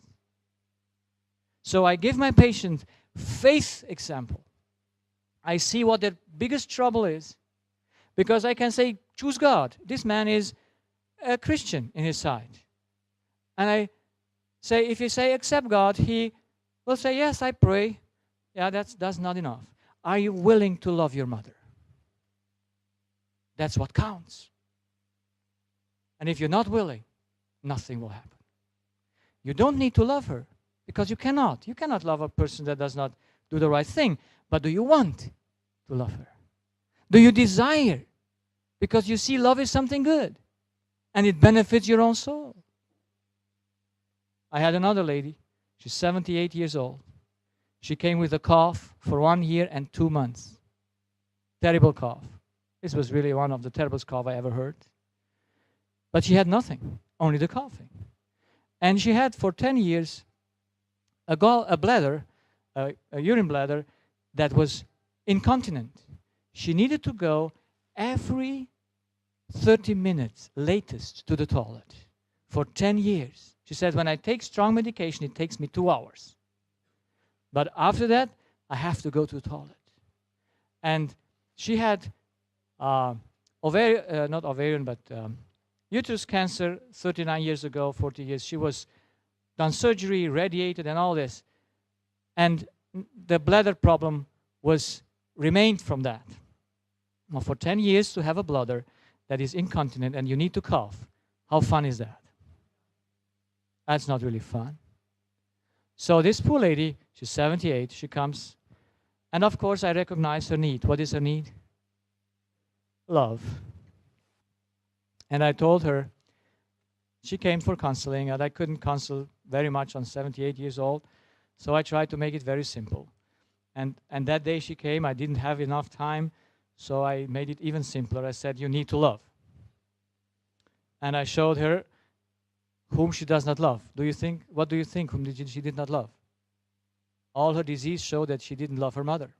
So I give my patient faith example. I see what their biggest trouble is, because I can say, choose God. This man is a Christian in his sight. And I say, if you say accept God, he will say, yes, I pray. Yeah, that's not enough. Are you willing to love your mother? That's what counts. And if you're not willing, nothing will happen. You don't need to love her, because you cannot. You cannot love a person that does not do the right thing. But do you want to love her? Do you desire? Because you see love is something good. And it benefits your own soul. I had another lady. She's 78 years old. She came with a cough for 1 year and 2 months. Terrible cough. This was really one of the terriblest cough I ever heard. But she had nothing, only the coughing. And she had for 10 years a bladder, a urine bladder that was incontinent. She needed to go every 30 minutes, latest, to the toilet for 10 years. She said, when I take strong medication, it takes me 2 hours. But after that, I have to go to the toilet. And she had uterus cancer 39 years ago, 40 years. She was done surgery, radiated, and all this. And the bladder problem remained from that. Now, for 10 years to have a bladder that is incontinent and you need to cough, how fun is that? That's not really fun. So this poor lady, she's 78, she comes, and of course I recognize her need. What is her need? Love. And I told her, she came for counseling, and I couldn't counsel very much on 78 years old, so I tried to make it very simple. And that day she came, I didn't have enough time So I made it even simpler. I said, you need to love. And I showed her whom she does not love. What do you think whom she did not love? All her disease showed that she didn't love her mother.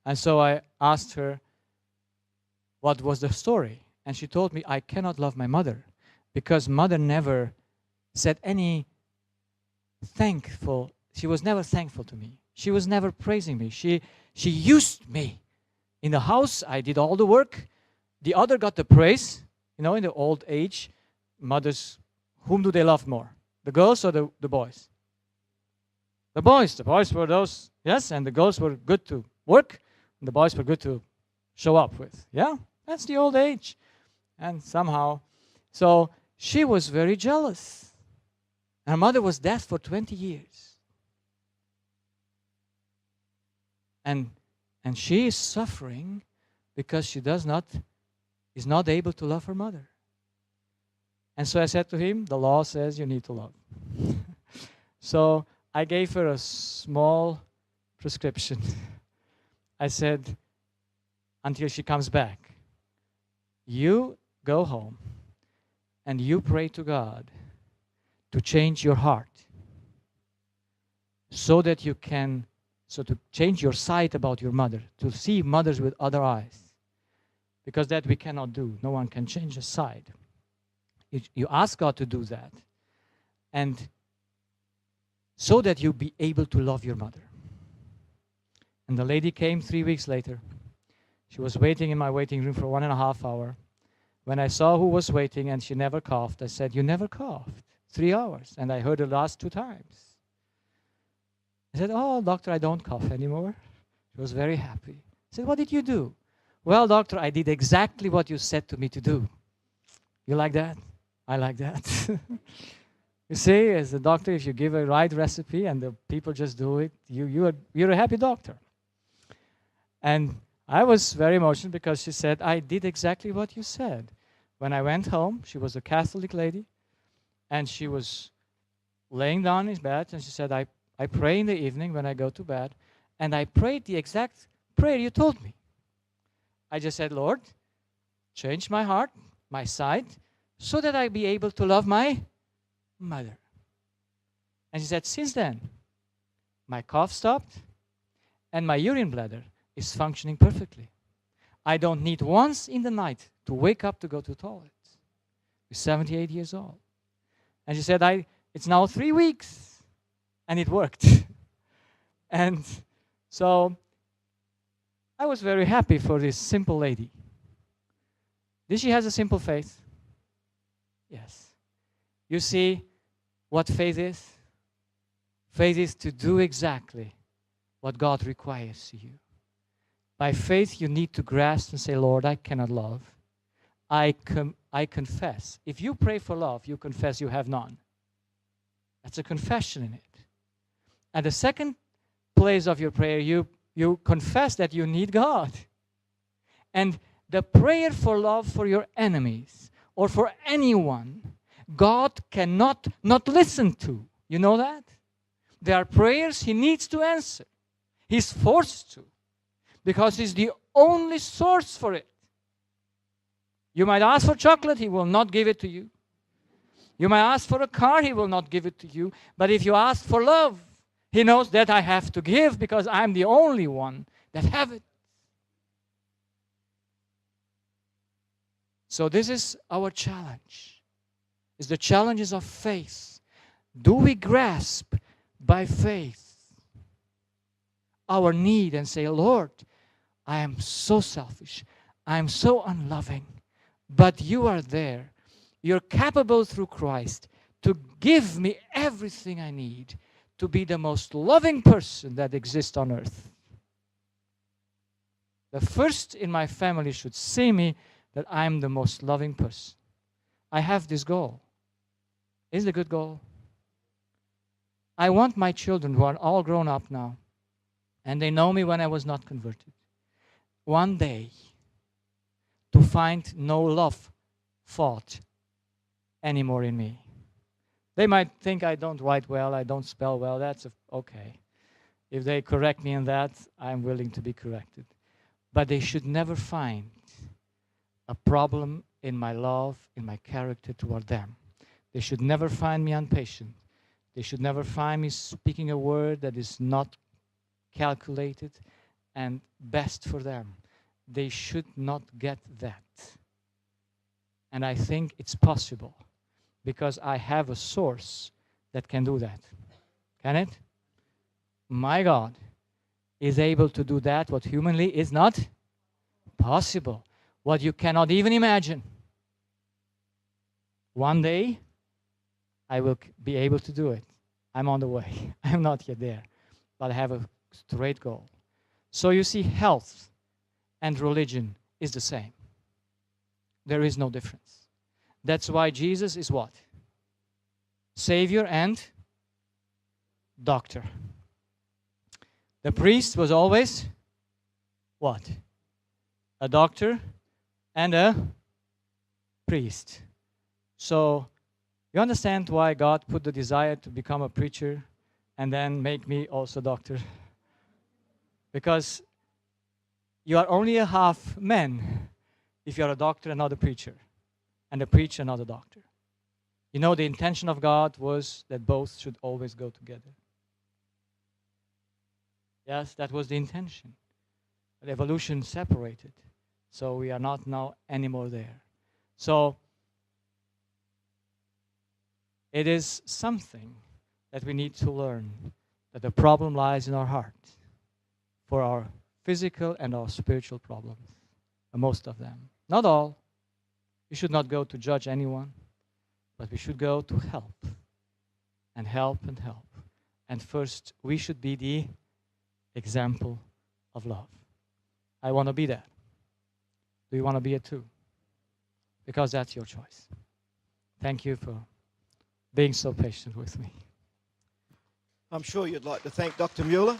And so I asked her, what was the story? And she told me, I cannot love my mother because mother never said any thankful. She was never thankful to me. She was never praising me. She used me. In the house, I did all the work. The other got the praise. You know, in the old age, mothers, whom do they love more? The girls or the boys? The boys. The boys were those, yes, and the girls were good to work, and the boys were good to show up with. Yeah, that's the old age. And somehow, so she was very jealous. Her mother was dead for 20 years. And she is suffering because she is not able to love her mother. And so I said to him, the law says you need to love. So I gave her a small prescription. I said, until she comes back, you go home and you pray to God to change your heart so that you can, so to change your sight about your mother, to see mothers with other eyes. Because that we cannot do. No one can change a side. You ask God to do that. And so that you be able to love your mother. And the lady came 3 weeks later. She was waiting in my waiting room for 1.5 hours. When I saw who was waiting and she never coughed, I said, you never coughed. 3 hours. And I heard the last 2 times. I said, oh, doctor, I don't cough anymore. She was very happy. I said, what did you do? Well, doctor, I did exactly what you said to me to do. You like that? I like that. You see, as a doctor, if you give a right recipe and the people just do it, you're a happy doctor. And I was very emotional because she said, I did exactly what you said. When I went home, she was a Catholic lady, and she was laying down in bed, and she said, I pray in the evening when I go to bed, and I prayed the exact prayer you told me. I just said, Lord, change my heart, my sight, so that I be able to love my mother. And she said, since then, my cough stopped and my urine bladder is functioning perfectly. I don't need once in the night to wake up to go to the toilet. She's 78 years old. And she said, it's now 3 weeks. And it worked. And so I was very happy for this simple lady. Did she have a simple faith? Yes. You see what faith is? Faith is to do exactly what God requires of you. By faith, you need to grasp and say, Lord, I cannot love. I confess. If you pray for love, you confess you have none. That's a confession in it. At the second place of your prayer, you confess that you need God. And the prayer for love for your enemies or for anyone, God cannot not listen to. You know that? There are prayers He needs to answer. He's forced to, because He's the only source for it. You might ask for chocolate, He will not give it to you. You might ask for a car, He will not give it to you. But if you ask for love, He knows that I have to give because I'm the only one that have it. So this is our challenge. It's the challenges of faith. Do we grasp by faith our need and say, Lord, I am so selfish. I am so unloving. But you are there. You're capable through Christ to give me everything I need to be the most loving person that exists on earth. The first in my family should see me that I'm the most loving person. I have this goal. Is it a good goal? I want my children, who are all grown up now, and they know me when I was not converted, one day to find no love fault anymore in me. They might think I don't write well, I don't spell well, that's okay. If they correct me in that, I'm willing to be corrected. But they should never find a problem in my love, in my character toward them. They should never find me impatient. They should never find me speaking a word that is not calculated and best for them. They should not get that. And I think it's possible because I have a source that can do that. Can it? My God is able to do that what humanly is not possible, what you cannot even imagine. One day, I will be able to do it. I'm on the way. I'm not yet there, but I have a straight goal. So you see, health and religion is the same. There is no difference. That's why Jesus is what? Savior and doctor. The priest was always what? A doctor and a priest. So you understand why God put the desire to become a preacher and then make me also doctor? Because you are only a half man if you are a doctor and not a preacher, and a preacher not a doctor. You know, the intention of God was that both should always go together. Yes, that was the intention. But evolution separated, so we are not now anymore there. So it is something that we need to learn, that the problem lies in our heart for our physical and our spiritual problems, most of them. Not all. We should not go to judge anyone, but we should go to help and help and help. And first, we should be the example of love. I want to be that. Do you want to be it too? Because that's your choice. Thank you for being so patient with me. I'm sure you'd like to thank Dr. Mueller.